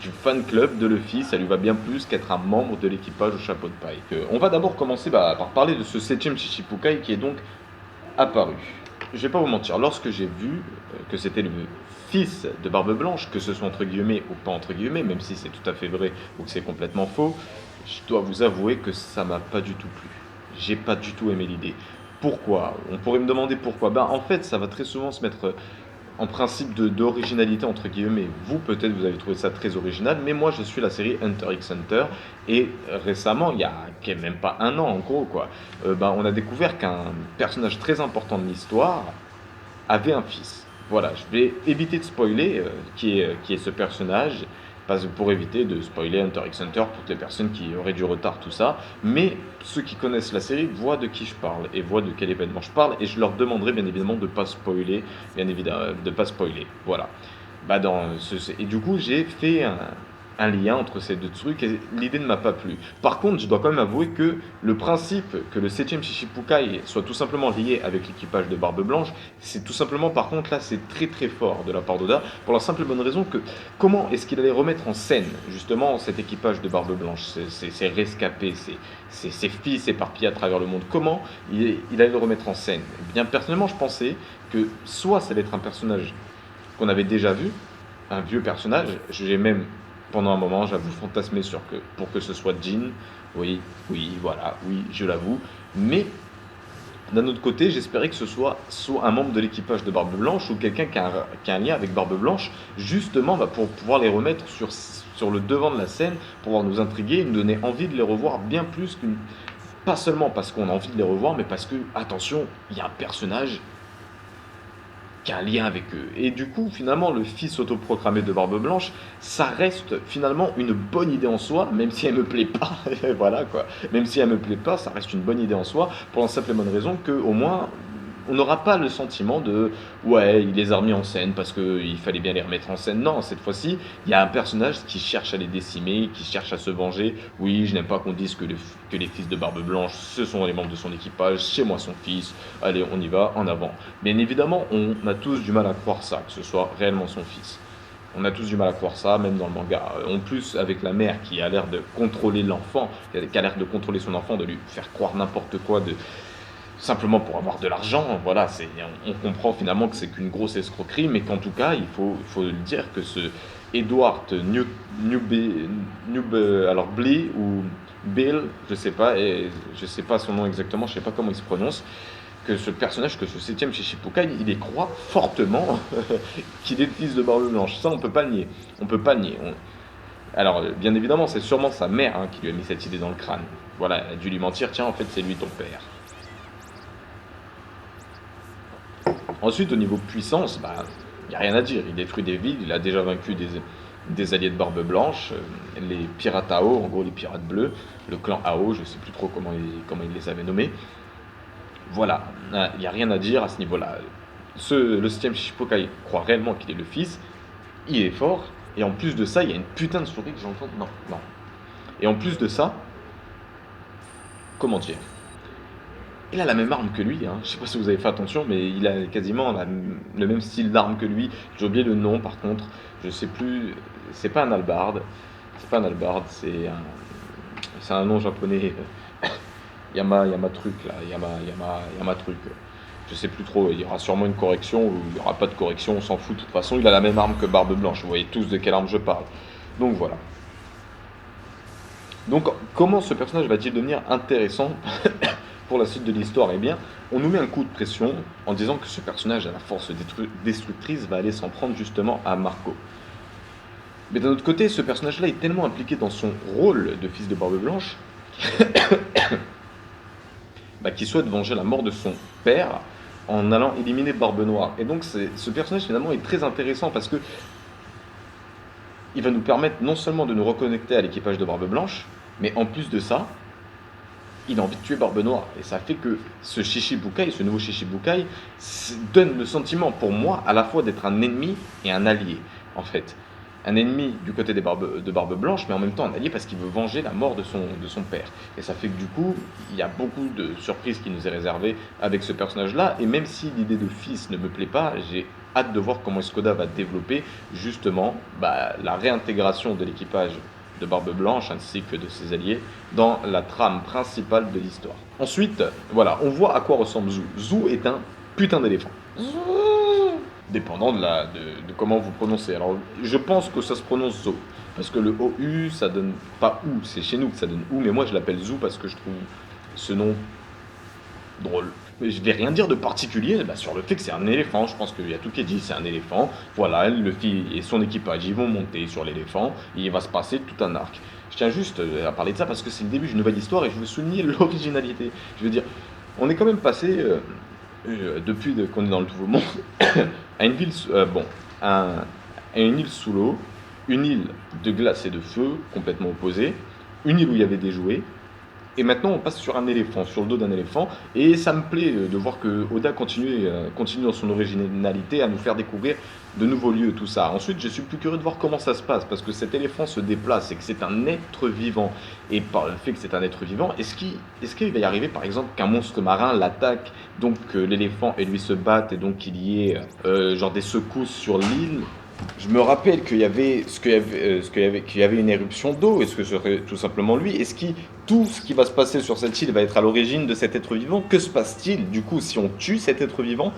du fan club de Luffy, ça lui va bien plus qu'être un membre de l'équipage au Chapeau de Paille. On va d'abord commencer par parler de ce 7ème Shichibukai qui est donc apparu. Je vais pas vous mentir, lorsque j'ai vu que c'était le fils de Barbe Blanche, que ce soit entre guillemets ou pas entre guillemets, même si c'est tout à fait vrai ou que c'est complètement faux, je dois vous avouer que ça m'a pas du tout plu. J'ai pas du tout aimé l'idée. Pourquoi? On pourrait me demander pourquoi. En fait, ça va très souvent se mettre en principe d'originalité entre guillemets. Vous, peut-être, vous avez trouvé ça très original, mais moi, je suis la série Hunter x Hunter, et récemment, il y a même pas un an, en gros, quoi, on a découvert qu'un personnage très important de l'histoire avait un fils. Voilà, je vais éviter de spoiler qui est ce personnage, parce que pour éviter de spoiler Hunter x Hunter, toutes les personnes qui auraient du retard, tout ça. Mais ceux qui connaissent la série voient de qui je parle et voient de quel événement je parle, et je leur demanderai bien évidemment de pas spoiler, bien évidemment, de pas spoiler. Voilà. Et du coup, j'ai fait un lien entre ces deux trucs et l'idée ne m'a pas plu. Par contre, je dois quand même avouer que le principe que le 7e Shichibukai soit tout simplement lié avec l'équipage de Barbe Blanche, c'est tout simplement, par contre, là, c'est très très fort de la part d'Oda, pour la simple et bonne raison que comment est-ce qu'il allait remettre en scène, justement, cet équipage de Barbe Blanche, ces rescapés, ces fils éparpillés à travers le monde, comment il allait le remettre en scène? Eh bien, personnellement, je pensais que soit ça allait être un personnage qu'on avait déjà vu, un vieux personnage, j'ai même pendant un moment, j'avoue, fantasmé pour que ce soit Jin. Oui, oui, voilà, oui, je l'avoue. Mais d'un autre côté, j'espérais que ce soit un membre de l'équipage de Barbe Blanche ou quelqu'un qui a un lien avec Barbe Blanche, justement pour pouvoir les remettre sur le devant de la scène, pour pouvoir nous intriguer, nous donner envie de les revoir bien plus qu'une. Pas seulement parce qu'on a envie de les revoir, mais parce que, attention, il y a un personnage qui a un lien avec eux. Et du coup, finalement, le fils autoproclamé de Barbe Blanche, ça reste finalement une bonne idée en soi, même si elle me plaît pas. Voilà quoi. Même si elle me plaît pas, ça reste une bonne idée en soi, pour la simple et bonne raison que, au moins, on n'aura pas le sentiment de ouais, il les a remis en scène parce qu'il fallait bien les remettre en scène. Non, cette fois-ci, il y a un personnage qui cherche à les décimer, qui cherche à se venger. Oui, je n'aime pas qu'on dise que les fils de Barbe Blanche, ce sont les membres de son équipage, c'est moi son fils. Allez, on y va, en avant. Bien évidemment, on a tous du mal à croire ça, que ce soit réellement son fils. On a tous du mal à croire ça, même dans le manga. En plus, avec la mère qui a l'air de contrôler l'enfant, qui a l'air de contrôler son enfant, de lui faire croire n'importe quoi, simplement pour avoir de l'argent. Voilà, on comprend finalement que c'est qu'une grosse escroquerie, mais qu'en tout cas, il faut le dire que ce Edward alors Blee ou Bill, je sais pas son nom exactement, je sais pas comment il se prononce, que ce personnage, que ce 7e Shichibukai, il y croit fortement qu'il est le fils de Barbe Blanche. Ça, on peut pas le nier. On peut pas le nier. Alors, bien évidemment, c'est sûrement sa mère qui lui a mis cette idée dans le crâne. Voilà, elle a dû lui mentir, tiens, en fait, c'est lui ton père. Ensuite, au niveau puissance, il n'y a rien à dire. Il détruit des villes, il a déjà vaincu des alliés de Barbe Blanche, les pirates AO, en gros les pirates bleus, le clan AO, je ne sais plus trop comment il les avait nommés. Voilà, il n'y a rien à dire à ce niveau-là. Le 7e Shichibukai croit réellement qu'il est le fils, il est fort, et en plus de ça, il y a une putain de souris que j'entends. Non, non. Et en plus de ça, comment dire? Il a la même arme que lui, hein. Je sais pas si vous avez fait attention, mais il a quasiment le même style d'arme que lui. J'ai oublié le nom par contre, je sais plus, c'est pas un halberd, c'est un nom japonais. Yama truc là, Yama truc. Je sais plus trop, il y aura sûrement une correction ou il y aura pas de correction, on s'en fout. De toute façon, il a la même arme que Barbe Blanche, vous voyez tous de quelle arme je parle. Donc voilà. Donc comment ce personnage va-t-il devenir intéressant pour la suite de l'histoire? Eh bien, on nous met un coup de pression en disant que ce personnage à la force destructrice va aller s'en prendre justement à Marco. Mais d'un autre côté, ce personnage-là est tellement impliqué dans son rôle de fils de Barbe Blanche qu'il souhaite venger la mort de son père en allant éliminer Barbe Noire. Et donc ce personnage finalement est très intéressant parce que il va nous permettre non seulement de nous reconnecter à l'équipage de Barbe Blanche, mais en plus de ça, il a envie de tuer Barbe Noire. Et ça fait que ce Shichibukai, ce nouveau Shichibukai, donne le sentiment pour moi à la fois d'être un ennemi et un allié, en fait. Un ennemi du côté de Barbe Blanche, mais en même temps un allié parce qu'il veut venger la mort de son père. Et ça fait que du coup, il y a beaucoup de surprises qui nous est réservées avec ce personnage-là. Et même si l'idée de fils ne me plaît pas, j'ai hâte de voir comment Skoda va développer justement la réintégration de l'équipage de Barbe Blanche ainsi que de ses alliés dans la trame principale de l'histoire. Ensuite, voilà, on voit à quoi ressemble Zou. Zou est un putain d'éléphant. Dépendant de comment vous prononcez. Alors, je pense que ça se prononce Zo, parce que le OU, ça donne pas OU, c'est chez nous que ça donne OU, mais moi je l'appelle Zou parce que je trouve ce nom drôle. Mais je vais rien dire de particulier sur le fait que c'est un éléphant. Je pense qu'il y a tout qui est dit, c'est un éléphant. Voilà, Luffy et son équipage, ils vont monter sur l'éléphant et il va se passer tout un arc. Je tiens juste à parler de ça parce que c'est le début d'une nouvelle histoire et je veux souligner l'originalité. Je veux dire, on est quand même passé, depuis qu'on est dans le Nouveau Monde, à une ville, à une île sous l'eau, une île de glace et de feu complètement opposée, une île où il y avait des jouets, et maintenant, on passe sur un éléphant, sur le dos d'un éléphant, et ça me plaît de voir que Oda continue dans son originalité à nous faire découvrir de nouveaux lieux, tout ça. Ensuite, je suis plus curieux de voir comment ça se passe, parce que cet éléphant se déplace et que c'est un être vivant. Et par le fait que c'est un être vivant, est-ce qu'il va y arriver, par exemple, qu'un monstre marin l'attaque, donc l'éléphant et lui se battent, et donc qu'il y ait genre des secousses sur l'île? Je me rappelle qu'il y avait une éruption d'eau. Est-ce que ce serait tout simplement lui? Tout ce qui va se passer sur cette île va être à l'origine de cet être vivant? Que se passe-t-il du coup si on tue cet être vivant?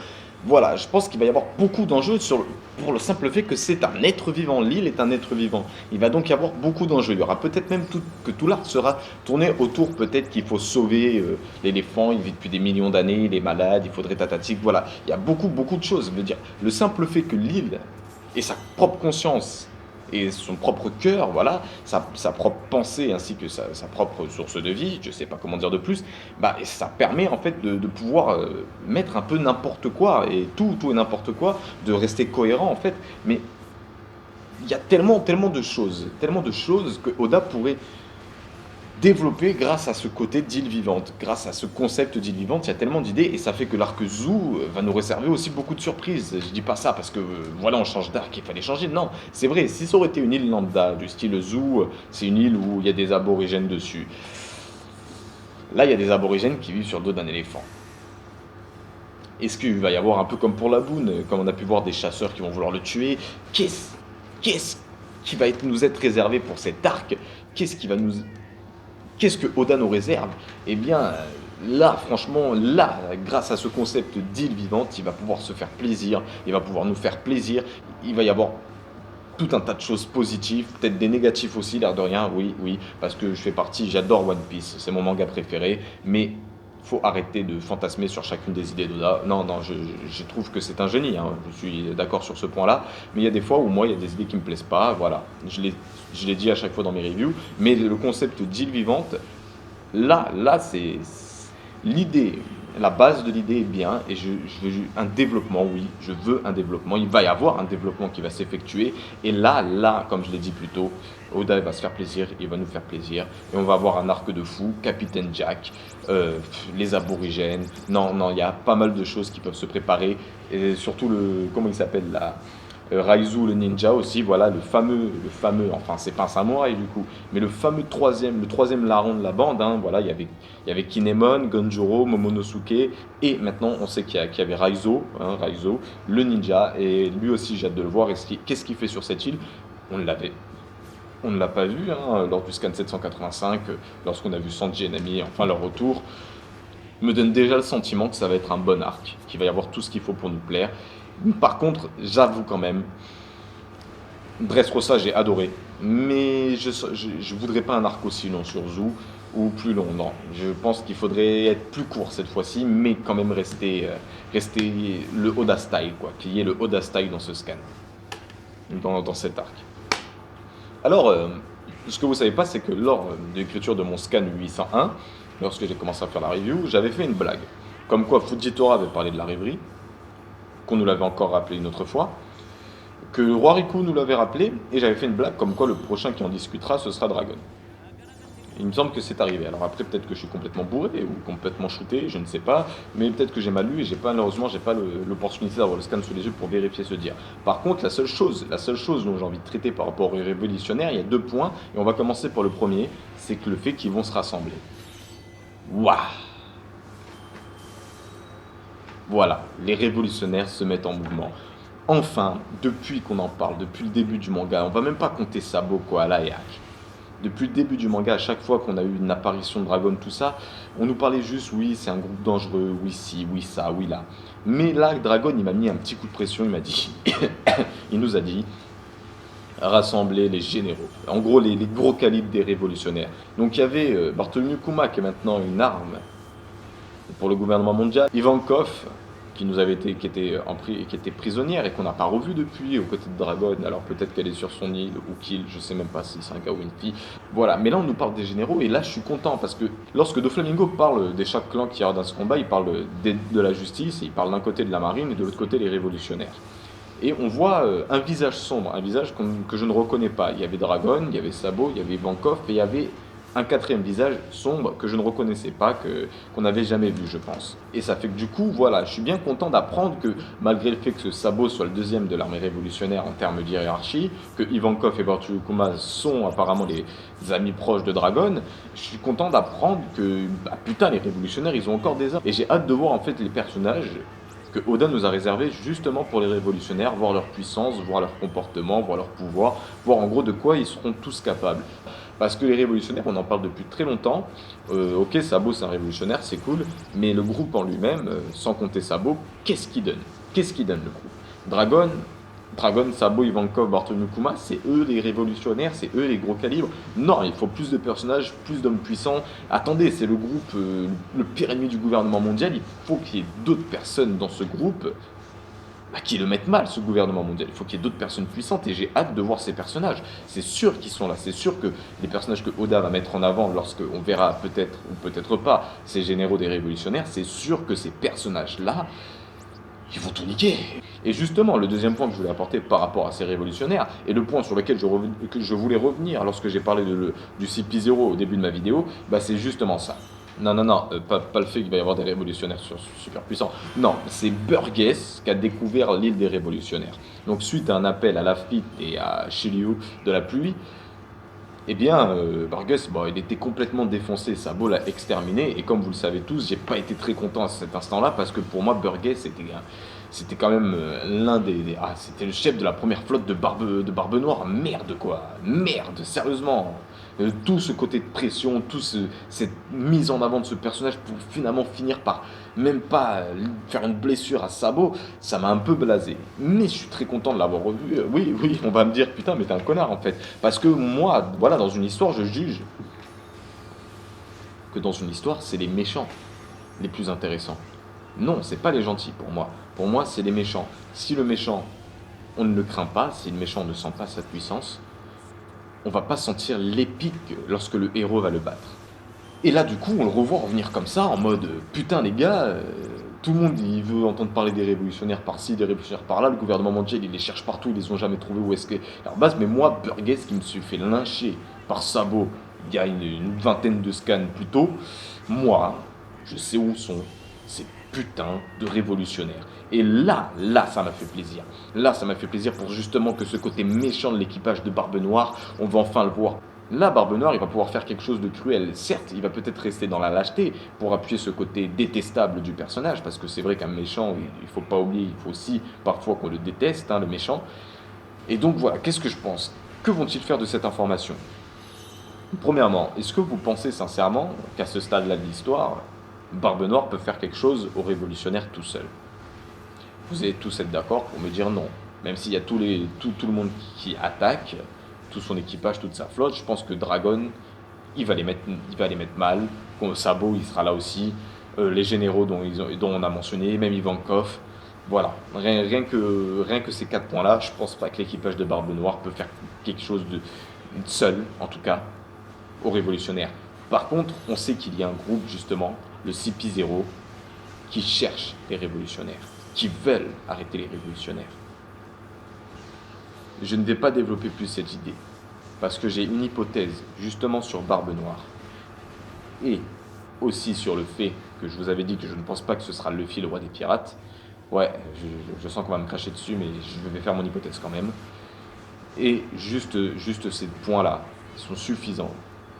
Voilà, je pense qu'il va y avoir beaucoup d'enjeux pour le simple fait que c'est un être vivant. L'île est un être vivant. Il va donc y avoir beaucoup d'enjeux. Il y aura peut-être même que tout l'arc sera tourné autour, peut-être qu'il faut sauver l'éléphant, il vit depuis des millions d'années, il est malade, il faudrait tatatique. Voilà, il y a beaucoup, beaucoup de choses. Je veux dire, le simple fait que l'île et sa propre conscience et son propre cœur, voilà, sa propre pensée ainsi que sa propre source de vie, je ne sais pas comment dire de plus, et ça permet en fait de pouvoir mettre un peu n'importe quoi et tout et n'importe quoi, de rester cohérent en fait. Mais il y a tellement de choses que Oda pourrait développé grâce à ce côté d'île vivante, grâce à ce concept d'île vivante. Il y a tellement d'idées et ça fait que l'arc Zou va nous réserver aussi beaucoup de surprises. Je dis pas ça parce que voilà, on change d'arc, il fallait changer. Non, c'est vrai, si ça aurait été une île lambda du style Zou, c'est une île où il y a des aborigènes dessus. Là, il y a des aborigènes qui vivent sur le dos d'un éléphant. Est-ce qu'il va y avoir un peu comme pour la Boune, comme on a pu voir des chasseurs qui vont vouloir le tuer? Qu'est-ce qui va nous être réservé pour cet arc? Qu'est-ce que Oda nous réserve? Eh bien, là, franchement, là, grâce à ce concept d'île vivante, il va pouvoir se faire plaisir, il va pouvoir nous faire plaisir, il va y avoir tout un tas de choses positives, peut-être des négatifs aussi, l'air de rien, oui, parce que je fais partie, j'adore One Piece, c'est mon manga préféré, mais faut arrêter de fantasmer sur chacune des idées d'Oda. Non, je trouve que c'est un génie, hein, je suis d'accord sur ce point-là, mais il y a des fois où moi, il y a des idées qui me plaisent pas, voilà, je l'ai dit à chaque fois dans mes reviews, mais le concept d'île vivante, là, c'est l'idée, la base de l'idée est bien, et je veux un développement, oui, je veux un développement, il va y avoir un développement qui va s'effectuer, et là, comme je l'ai dit plus tôt, Oda va se faire plaisir, il va nous faire plaisir, et on va avoir un arc de fou, Capitaine Jack, les aborigènes, non, il y a pas mal de choses qui peuvent se préparer, et surtout comment il s'appelle là, Raizu le ninja aussi, voilà, enfin c'est pas un samouraï du coup, mais le troisième larron de la bande, hein, voilà, il y avait Kinemon, Gonjoro, Momonosuke, et maintenant on sait qu'il y avait Raizo, le ninja, et lui aussi j'ai hâte de le voir, qu'est-ce qu'il fait sur cette île? On ne l'a pas vu lors du scan 785, lorsqu'on a vu Sanji et Nami, enfin leur retour, me donne déjà le sentiment que ça va être un bon arc, qu'il va y avoir tout ce qu'il faut pour nous plaire. Par contre, j'avoue quand même, Dressrosa j'ai adoré, mais je voudrais pas un arc aussi long sur Zou, ou plus long, non. Je pense qu'il faudrait être plus court cette fois-ci, mais quand même rester le Oda Style, quoi, qu'il y ait le Oda Style dans ce scan, dans cet arc. Alors, ce que vous savez pas, c'est que lors de l'écriture de mon scan 801, lorsque j'ai commencé à faire la review, j'avais fait une blague. Comme quoi Fujitora avait parlé de la rêverie, qu'on nous l'avait encore rappelé une autre fois, que le roi Riku nous l'avait rappelé, et j'avais fait une blague comme quoi le prochain qui en discutera, ce sera Dragon. Il me semble que c'est arrivé. Alors après, peut-être que je suis complètement bourré ou complètement shooté, je ne sais pas, mais peut-être que j'ai mal lu et malheureusement, j'ai pas l'opportunité d'avoir le scan sous les yeux pour vérifier ce dire. Par contre, la seule chose dont j'ai envie de traiter par rapport aux révolutionnaires, il y a 2 points, et on va commencer par le premier, c'est que le fait qu'ils vont se rassembler. Waouh! Voilà, les révolutionnaires se mettent en mouvement. Enfin, depuis qu'on en parle, depuis le début du manga, on va même pas compter Sabo, Koala et Hack. Depuis le début du manga, à chaque fois qu'on a eu une apparition de Dragon, tout ça, on nous parlait juste, oui, c'est un groupe dangereux, oui, ci, oui, ça, oui, là. Mais là, Dragon, il m'a mis un petit coup de pression, il m'a dit, il nous a dit, rassembler les généraux. En gros, les gros calibres des révolutionnaires. Donc il y avait Bartholomew Kuma, qui est maintenant une arme pour le gouvernement mondial. Ivankov, qui était prisonnière et qu'on n'a pas revu depuis, aux côtés de Dragon. Alors peut-être qu'elle est sur son île ou qu'il, je sais même pas si c'est un gars ou une fille. Voilà, mais là on nous parle des généraux et là je suis content parce que lorsque Doflamingo parle des chaque clan qui y aura dans ce combat, il parle de la justice, et il parle d'un côté de la marine et de l'autre côté les révolutionnaires. Et on voit un visage sombre, un visage que je ne reconnais pas. Il y avait Dragon, il y avait Sabo, il y avait Ivankov et il y avait un quatrième visage sombre que je ne reconnaissais pas, qu'on n'avait jamais vu, je pense. Et ça fait que du coup, voilà, je suis bien content d'apprendre que malgré le fait que ce Sabo soit le deuxième de l'armée révolutionnaire en termes d'hiérarchie, que Ivankov et Bartolukuma sont apparemment les amis proches de Dragon, je suis content d'apprendre que, bah, putain, les révolutionnaires, ils ont encore des armes. Et j'ai hâte de voir en fait les personnages que Oda nous a réservés justement pour les révolutionnaires, voir leur puissance, voir leur comportement, voir leur pouvoir, voir en gros de quoi ils seront tous capables. Parce que les révolutionnaires, on en parle depuis très longtemps. Ok, Sabo c'est un révolutionnaire, c'est cool, mais le groupe en lui-même, sans compter Sabo, qu'est-ce qu'il donne? Qu'est-ce qu'il donne le groupe? Dragon, Sabo, Ivankov, Bartolomeu, c'est eux les révolutionnaires, c'est eux les gros calibres. Non, il faut plus de personnages, plus d'hommes puissants. Attendez, c'est le groupe, le pire ennemi du gouvernement mondial. Il faut qu'il y ait d'autres personnes dans ce groupe bah, qui le mettent mal, ce gouvernement mondial. Il faut qu'il y ait d'autres personnes puissantes et j'ai hâte de voir ces personnages. C'est sûr qu'ils sont là, c'est sûr que les personnages que Oda va mettre en avant lorsqu'on verra peut-être ou peut-être pas ces généraux des révolutionnaires, c'est sûr que ces personnages-là, ils vont tout niquer. Et justement, le deuxième point que je voulais apporter par rapport à ces révolutionnaires, et le point sur lequel je voulais revenir lorsque j'ai parlé du CP0 au début de ma vidéo, bah c'est justement ça. Non, pas le fait qu'il va y avoir des révolutionnaires super puissants. Non, c'est Burgess qui a découvert l'île des révolutionnaires. Donc suite à un appel à Lafitte et à Shiryu de la pluie, eh bien, Burgess, bon, il était complètement défoncé, Sabo l'a exterminé, et comme vous le savez tous, j'ai pas été très content à cet instant-là, parce que pour moi, Burgess c'était quand même c'était le chef de la première flotte de Barbe Noire. Merde, quoi. Merde, sérieusement. Tout ce côté de pression, cette mise en avant de ce personnage pour finalement finir par même pas faire une blessure à Sabo, ça m'a un peu blasé. Mais je suis très content de l'avoir revu. Oui, on va me dire, putain, mais t'es un connard en fait. Parce que moi, voilà, dans une histoire, je juge que dans une histoire, c'est les méchants les plus intéressants. Non, c'est pas les gentils pour moi. Pour moi, c'est les méchants. Si le méchant, on ne le craint pas, si le méchant ne sent pas sa puissance, on va pas sentir l'épique lorsque le héros va le battre. Et là, du coup, on le revoit revenir comme ça, en mode putain, les gars, tout le monde il veut entendre parler des révolutionnaires par-ci, des révolutionnaires par-là. Le gouvernement mondial, il les cherche partout, ils les ont jamais trouvés où est-ce que. Alors, base, mais moi, Burgess, qui me suis fait lyncher par Sabo il y a une vingtaine de scans plus tôt, moi, je sais où sont ces putains de révolutionnaires. Et là, ça m'a fait plaisir. Là, ça m'a fait plaisir pour justement que ce côté méchant de l'équipage de Barbe Noire, on va enfin le voir. Là, Barbe Noire, il va pouvoir faire quelque chose de cruel. Certes, il va peut-être rester dans la lâcheté pour appuyer ce côté détestable du personnage, parce que c'est vrai qu'un méchant, il faut pas oublier, il faut aussi parfois qu'on le déteste, hein, le méchant. Et donc voilà, qu'est-ce que je pense? Que vont-ils faire de cette information? Premièrement, est-ce que vous pensez sincèrement qu'à ce stade-là de l'histoire, Barbe Noire peut faire quelque chose aux révolutionnaires tout seul? Vous allez tous être d'accord pour me dire non. Même s'il y a tout le monde qui attaque, tout son équipage, toute sa flotte, je pense que Dragon, il va les mettre mal. Sabo, il sera là aussi. Les généraux dont on a mentionné, même Ivankov. Voilà. Rien que ces 4 points-là, je pense pas que l'équipage de Barbe Noire peut faire quelque chose de seul, en tout cas, aux révolutionnaires. Par contre, on sait qu'il y a un groupe, justement, le CP0, qui cherche les révolutionnaires, qui veulent arrêter les révolutionnaires. Je ne vais pas développer plus cette idée, parce que j'ai une hypothèse justement sur Barbe Noire, et aussi sur le fait que je vous avais dit que je ne pense pas que ce sera Luffy le roi des pirates. Ouais, je sens qu'on va me cracher dessus, mais je vais faire mon hypothèse quand même. Et juste ces points-là sont suffisants.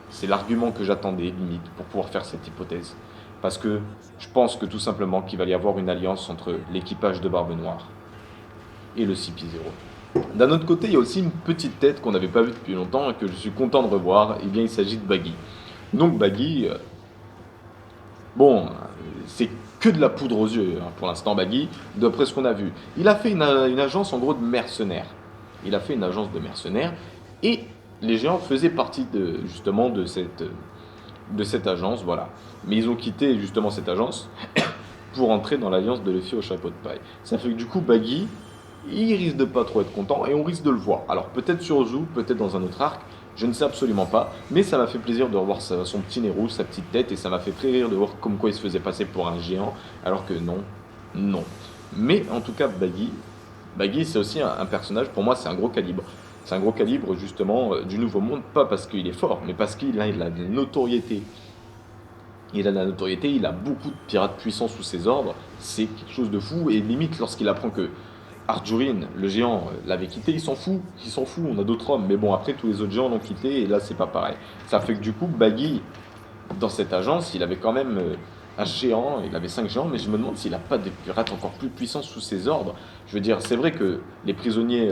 C'est l'argument que j'attendais, limite, pour pouvoir faire cette hypothèse. Parce que je pense que tout simplement qu'il va y avoir une alliance entre l'équipage de Barbe Noire et le CP0. D'un autre côté, il y a aussi une petite tête qu'on n'avait pas vue depuis longtemps et que je suis content de revoir. Eh bien, il s'agit de Baggy. Donc Baggy, bon, c'est que de la poudre aux yeux hein, pour l'instant Baggy, d'après ce qu'on a vu. Il a fait une agence en gros de mercenaires. Il a fait une agence de mercenaires et les géants faisaient partie justement de de cette agence, voilà. Mais ils ont quitté justement cette agence pour entrer dans l'alliance de Luffy au chapeau de paille. Ça fait que du coup, Baggy, il risque de pas trop être content et on risque de le voir. Alors peut-être sur Zou, peut-être dans un autre arc, je ne sais absolument pas, mais ça m'a fait plaisir de revoir son petit nez rouge, sa petite tête, et ça m'a fait très rire de voir comme quoi il se faisait passer pour un géant, alors que non, non. Mais en tout cas, Baggy c'est aussi un personnage, pour moi c'est un gros calibre. C'est un gros calibre justement du Nouveau Monde, pas parce qu'il est fort, mais parce qu'il a de la notoriété. Il a de la notoriété, il a beaucoup de pirates puissants sous ses ordres, c'est quelque chose de fou, et limite lorsqu'il apprend que Arjurin, le géant, l'avait quitté, il s'en fout, on a d'autres hommes, mais bon après tous les autres géants l'ont quitté, et là c'est pas pareil. Ça fait que du coup, Baggy, dans cette agence, il avait quand même un géant, il avait 5 géants, mais je me demande s'il n'a pas des pirates encore plus puissants sous ses ordres. Je veux dire, c'est vrai que les prisonniers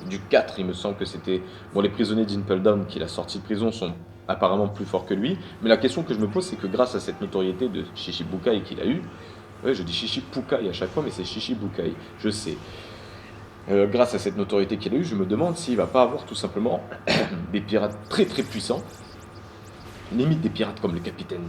du 4, il me semble que c'était... Bon, les prisonniers d'Impel Down qu'il a sortis de prison sont apparemment plus forts que lui, mais la question que je me pose, c'est que grâce à cette notoriété de Shichibukai qu'il a eu, ouais, je dis Shichibukai à chaque fois, mais c'est Shichibukai, je sais. Grâce à cette notoriété qu'il a eue, je me demande s'il va pas avoir tout simplement des pirates très très puissants, limite des pirates comme le capitaine.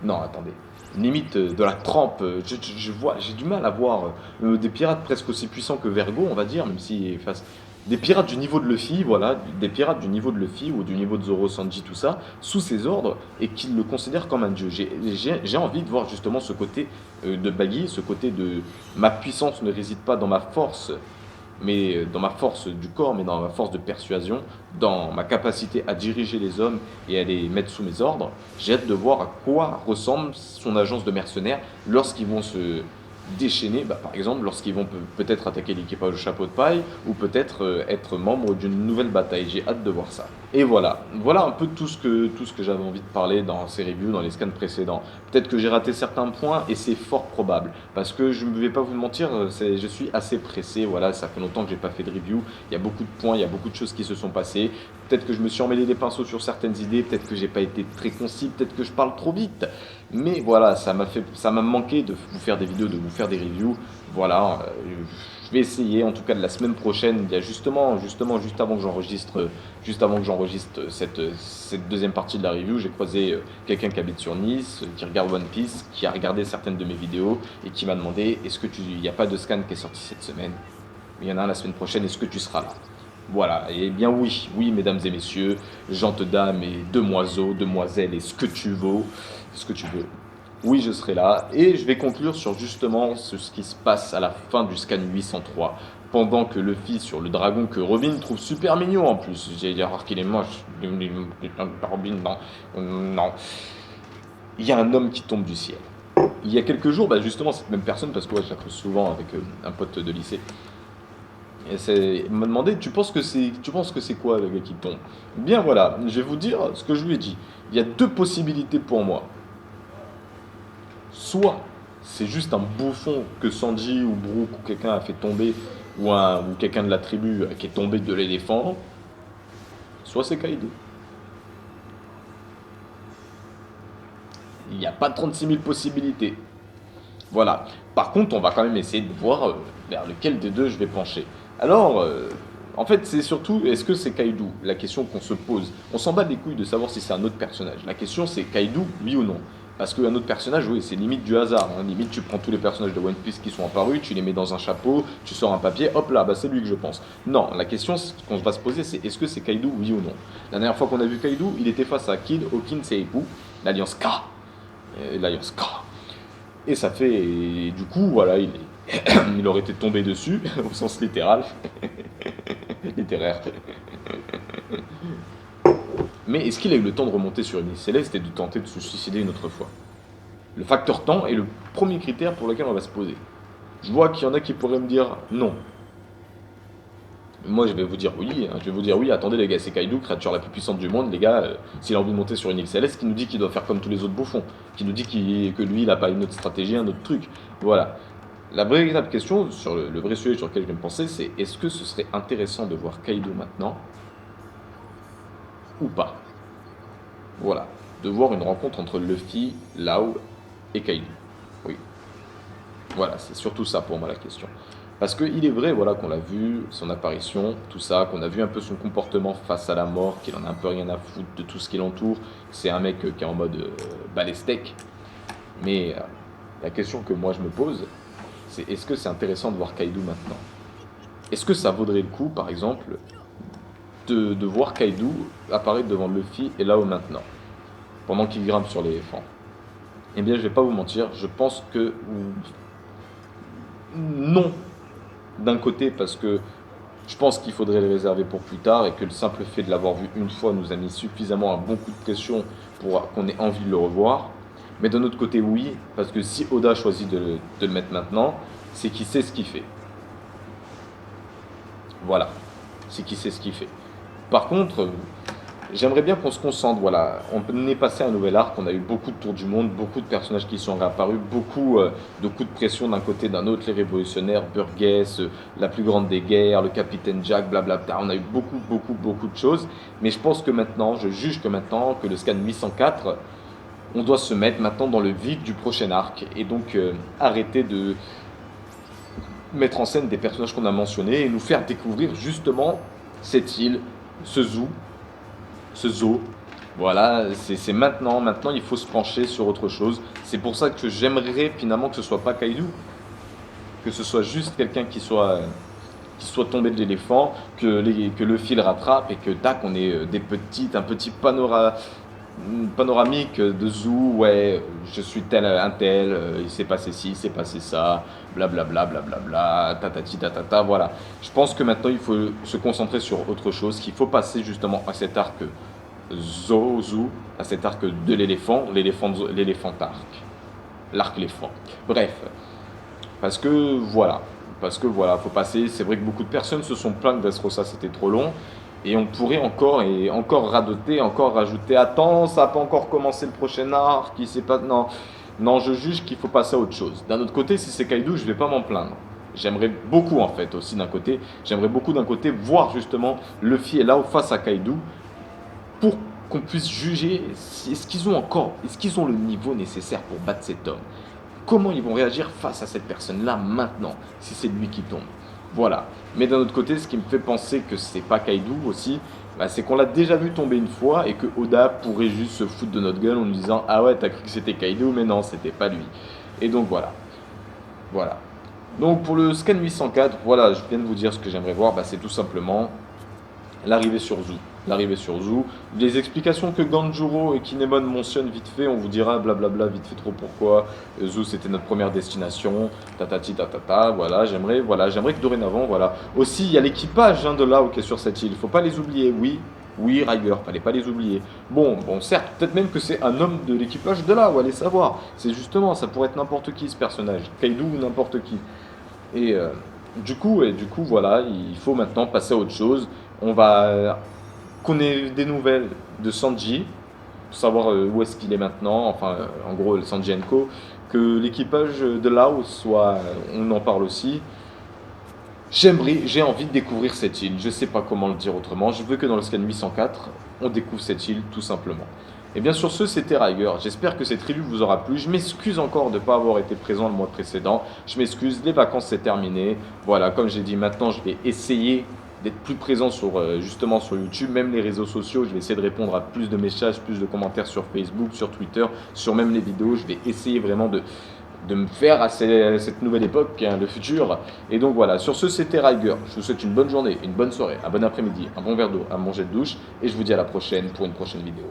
Non, attendez. Limite de la trempe. J'ai du mal à voir des pirates presque aussi puissants que Vergo, on va dire, même si face. Des pirates du niveau de Luffy, voilà, des pirates du niveau de Luffy ou du niveau de Zoro, Sanji, tout ça, sous ses ordres et qu'il le considère comme un dieu. J'ai envie de voir justement ce côté de Baggy, ce côté de ma puissance ne réside pas dans ma force, mais dans ma force du corps, mais dans ma force de persuasion, dans ma capacité à diriger les hommes et à les mettre sous mes ordres. J'ai hâte de voir à quoi ressemble son agence de mercenaires lorsqu'ils vont se déchaîner, par exemple lorsqu'ils vont peut-être attaquer l'équipage au chapeau de paille ou peut-être être membre d'une nouvelle bataille. J'ai hâte de voir ça. Et voilà un peu tout ce que j'avais envie de parler dans ces reviews, dans les scans précédents. Peut-être que j'ai raté certains points et c'est fort probable parce que je ne vais pas vous mentir, je suis assez pressé. Voilà, ça fait longtemps que j'ai pas fait de review. Il y a beaucoup de points, il y a beaucoup de choses qui se sont passées. Peut-être que je me suis emmêlé les pinceaux sur certaines idées, peut-être que j'ai pas été très concis, peut-être que je parle trop vite. Mais voilà, ça m'a manqué de vous faire des vidéos, de vous faire des reviews. Voilà, je vais essayer, en tout cas de la semaine prochaine. Il y a justement, juste avant que j'enregistre cette deuxième partie de la review, j'ai croisé quelqu'un qui habite sur Nice, qui regarde One Piece, qui a regardé certaines de mes vidéos et qui m'a demandé il n'y a pas de scan qui est sorti cette semaine, il y en a un la semaine prochaine, est-ce que tu seras là? Voilà, et bien oui, mesdames et messieurs, gentes dames et demoiselles et ce que tu veux, oui, je serai là, et je vais conclure sur justement ce qui se passe à la fin du scan 803, pendant que Luffy sur le dragon que Robin trouve super mignon en plus, j'ai dit qu'il est moche, Robin, non, il y a un homme qui tombe du ciel. Il y a quelques jours, justement, cette même personne, parce que je la croise souvent avec un pote de lycée, il m'a demandé, tu penses que c'est quoi le gars qui tombe? Bien voilà, je vais vous dire ce que je lui ai dit. Il y a deux possibilités pour moi. Soit c'est juste un bouffon que Sanji ou Brook ou quelqu'un a fait tomber, ou quelqu'un de la tribu qui est tombé de l'éléphant, soit c'est Kaido. Il n'y a pas 36 000 possibilités. Voilà. Par contre, on va quand même essayer de voir vers lequel des deux je vais pencher. Alors, en fait, c'est surtout, est-ce que c'est Kaido? La question qu'on se pose. On s'en bat des couilles de savoir si c'est un autre personnage. La question, c'est Kaido, oui ou non? Parce qu'un autre personnage, oui, c'est limite du hasard. Hein. Limite, tu prends tous les personnages de One Piece qui sont apparus, tu les mets dans un chapeau, tu sors un papier, hop là, c'est lui que je pense. Non, la question qu'on va se poser, c'est est-ce que c'est Kaido, oui ou non? La dernière fois qu'on a vu Kaido, il était face à Kid, Hawkins et Eppu, l'Alliance K. L'Alliance K. Et ça fait, et du coup, voilà, il aurait été tombé dessus, au sens littéral. Littéraire. Mais est-ce qu'il a eu le temps de remonter sur une île céleste et de tenter de se suicider une autre fois? Le facteur temps est le premier critère pour lequel on va se poser. Je vois qu'il y en a qui pourraient me dire non. Moi, je vais vous dire oui. Je vais vous dire oui, attendez les gars, c'est Kaido, créature la plus puissante du monde. Les gars, s'il a envie de monter sur une île céleste, qui nous dit qu'il doit faire comme tous les autres bouffons. Qui nous dit que lui, il n'a pas une autre stratégie, un autre truc. Voilà. La véritable question, sur le vrai sujet sur lequel je viens de penser, c'est est-ce que ce serait intéressant de voir Kaido maintenant ou pas? Voilà. De voir une rencontre entre Luffy, Lao et Kaido. Oui. Voilà, c'est surtout ça pour moi la question. Parce qu'il est vrai, voilà, qu'on l'a vu, son apparition, tout ça, qu'on a vu un peu son comportement face à la mort, qu'il en a un peu rien à foutre de tout ce qui l'entoure. C'est un mec qui est en mode balèstec. Mais la question que moi je me pose, c'est est-ce que c'est intéressant de voir Kaido maintenant? Est-ce que ça vaudrait le coup, par exemple, de voir Kaido apparaître devant Luffy et là-haut maintenant, pendant qu'il grimpe sur l'éléphant? Eh bien, je vais pas vous mentir, je pense que non, d'un côté, parce que je pense qu'il faudrait le réserver pour plus tard et que le simple fait de l'avoir vu une fois nous a mis suffisamment un bon coup de pression pour qu'on ait envie de le revoir. Mais d'un autre côté, oui, parce que si Oda choisit de le mettre maintenant, c'est qu'il sait ce qu'il fait. Voilà, c'est qu'il sait ce qu'il fait. Par contre, j'aimerais bien qu'on se concentre, voilà. On est passé à un nouvel arc, on a eu beaucoup de tours du monde, beaucoup de personnages qui sont réapparus, beaucoup de coups de pression d'un côté, d'un autre, les révolutionnaires, Burgess, la plus grande des guerres, le capitaine Jack, blablabla. On a eu beaucoup de choses. Mais je pense que maintenant, je juge que maintenant, que le scan 804, on doit se mettre maintenant dans le vif du prochain arc. Et donc arrêter de mettre en scène des personnages qu'on a mentionnés et nous faire découvrir justement cette île, ce zoo. Voilà, c'est maintenant. Maintenant, il faut se pencher sur autre chose. C'est pour ça que j'aimerais finalement que ce soit pas Kaido, que ce soit juste quelqu'un qui soit tombé de l'éléphant, que le fil rattrape et que tac, on ait un petit panoramique de Zoo. Ouais, je suis un tel, il s'est passé ci, il s'est passé ça, blablabla, blablabla, tatati tatata. Voilà. Je pense que maintenant, il faut se concentrer sur autre chose, qu'il faut passer justement à cet arc Zoo, à cet arc de l'éléphant arc. L'arc-éléphant. Bref. Parce que voilà, faut passer. C'est vrai que beaucoup de personnes se sont plaintes d'Esrosa, c'était trop long. Et on pourrait encore radoter, encore rajouter. Attends, ça n'a pas encore commencé le prochain arc, qui sait pas. Non, non, je juge qu'il faut passer à autre chose. D'un autre côté, si c'est Kaido, je vais pas m'en plaindre. J'aimerais beaucoup en fait aussi d'un côté. J'aimerais beaucoup d'un côté voir justement Luffy est là face à Kaido pour qu'on puisse juger est-ce qu'ils ont le niveau nécessaire pour battre cet homme. Comment ils vont réagir face à cette personne-là maintenant, si c'est lui qui tombe. Voilà. Mais d'un autre côté, ce qui me fait penser que c'est pas Kaido aussi, c'est qu'on l'a déjà vu tomber une fois et que Oda pourrait juste se foutre de notre gueule en nous disant ah ouais, t'as cru que c'était Kaido, mais non, c'était pas lui. Et donc voilà. Voilà. Donc pour le scan 804, voilà, je viens de vous dire ce que j'aimerais voir, c'est tout simplement l'arrivée sur Zoo. Les explications que Ganjuro et Kinemon mentionnent vite fait, on vous dira blablabla vite fait trop pourquoi. Zoo c'était notre première destination, tatati tatata, voilà, j'aimerais que dorénavant, voilà. Aussi, il y a l'équipage de Lao qui est sur cette île, faut pas les oublier, oui, Riger, fallait pas les oublier. Bon, certes, peut-être même que c'est un homme de l'équipage de Lao, allez savoir. C'est justement, ça pourrait être n'importe qui ce personnage, Kaido ou n'importe qui. Et du coup, voilà, il faut maintenant passer à autre chose. On va qu'on ait des nouvelles de Sanji, pour savoir où est-ce qu'il est maintenant, enfin, en gros, le Sanji Co. Que l'équipage de Lao soit, on en parle aussi. J'ai envie de découvrir cette île, je sais pas comment le dire autrement, je veux que dans le scan 804, on découvre cette île tout simplement. Et bien sur ce, c'était Riger, j'espère que cette review vous aura plu, je m'excuse encore de ne pas avoir été présent le mois précédent, je m'excuse, les vacances c'est terminé, voilà, comme j'ai dit, maintenant je vais essayer d'être plus présent justement sur YouTube, même les réseaux sociaux, je vais essayer de répondre à plus de messages, plus de commentaires sur Facebook, sur Twitter, sur même les vidéos, je vais essayer vraiment de me faire à cette nouvelle époque, le futur. Et donc voilà, sur ce c'était Riger, je vous souhaite une bonne journée, une bonne soirée, un bon après-midi, un bon verre d'eau, un bon jet de douche, et je vous dis à la prochaine pour une prochaine vidéo.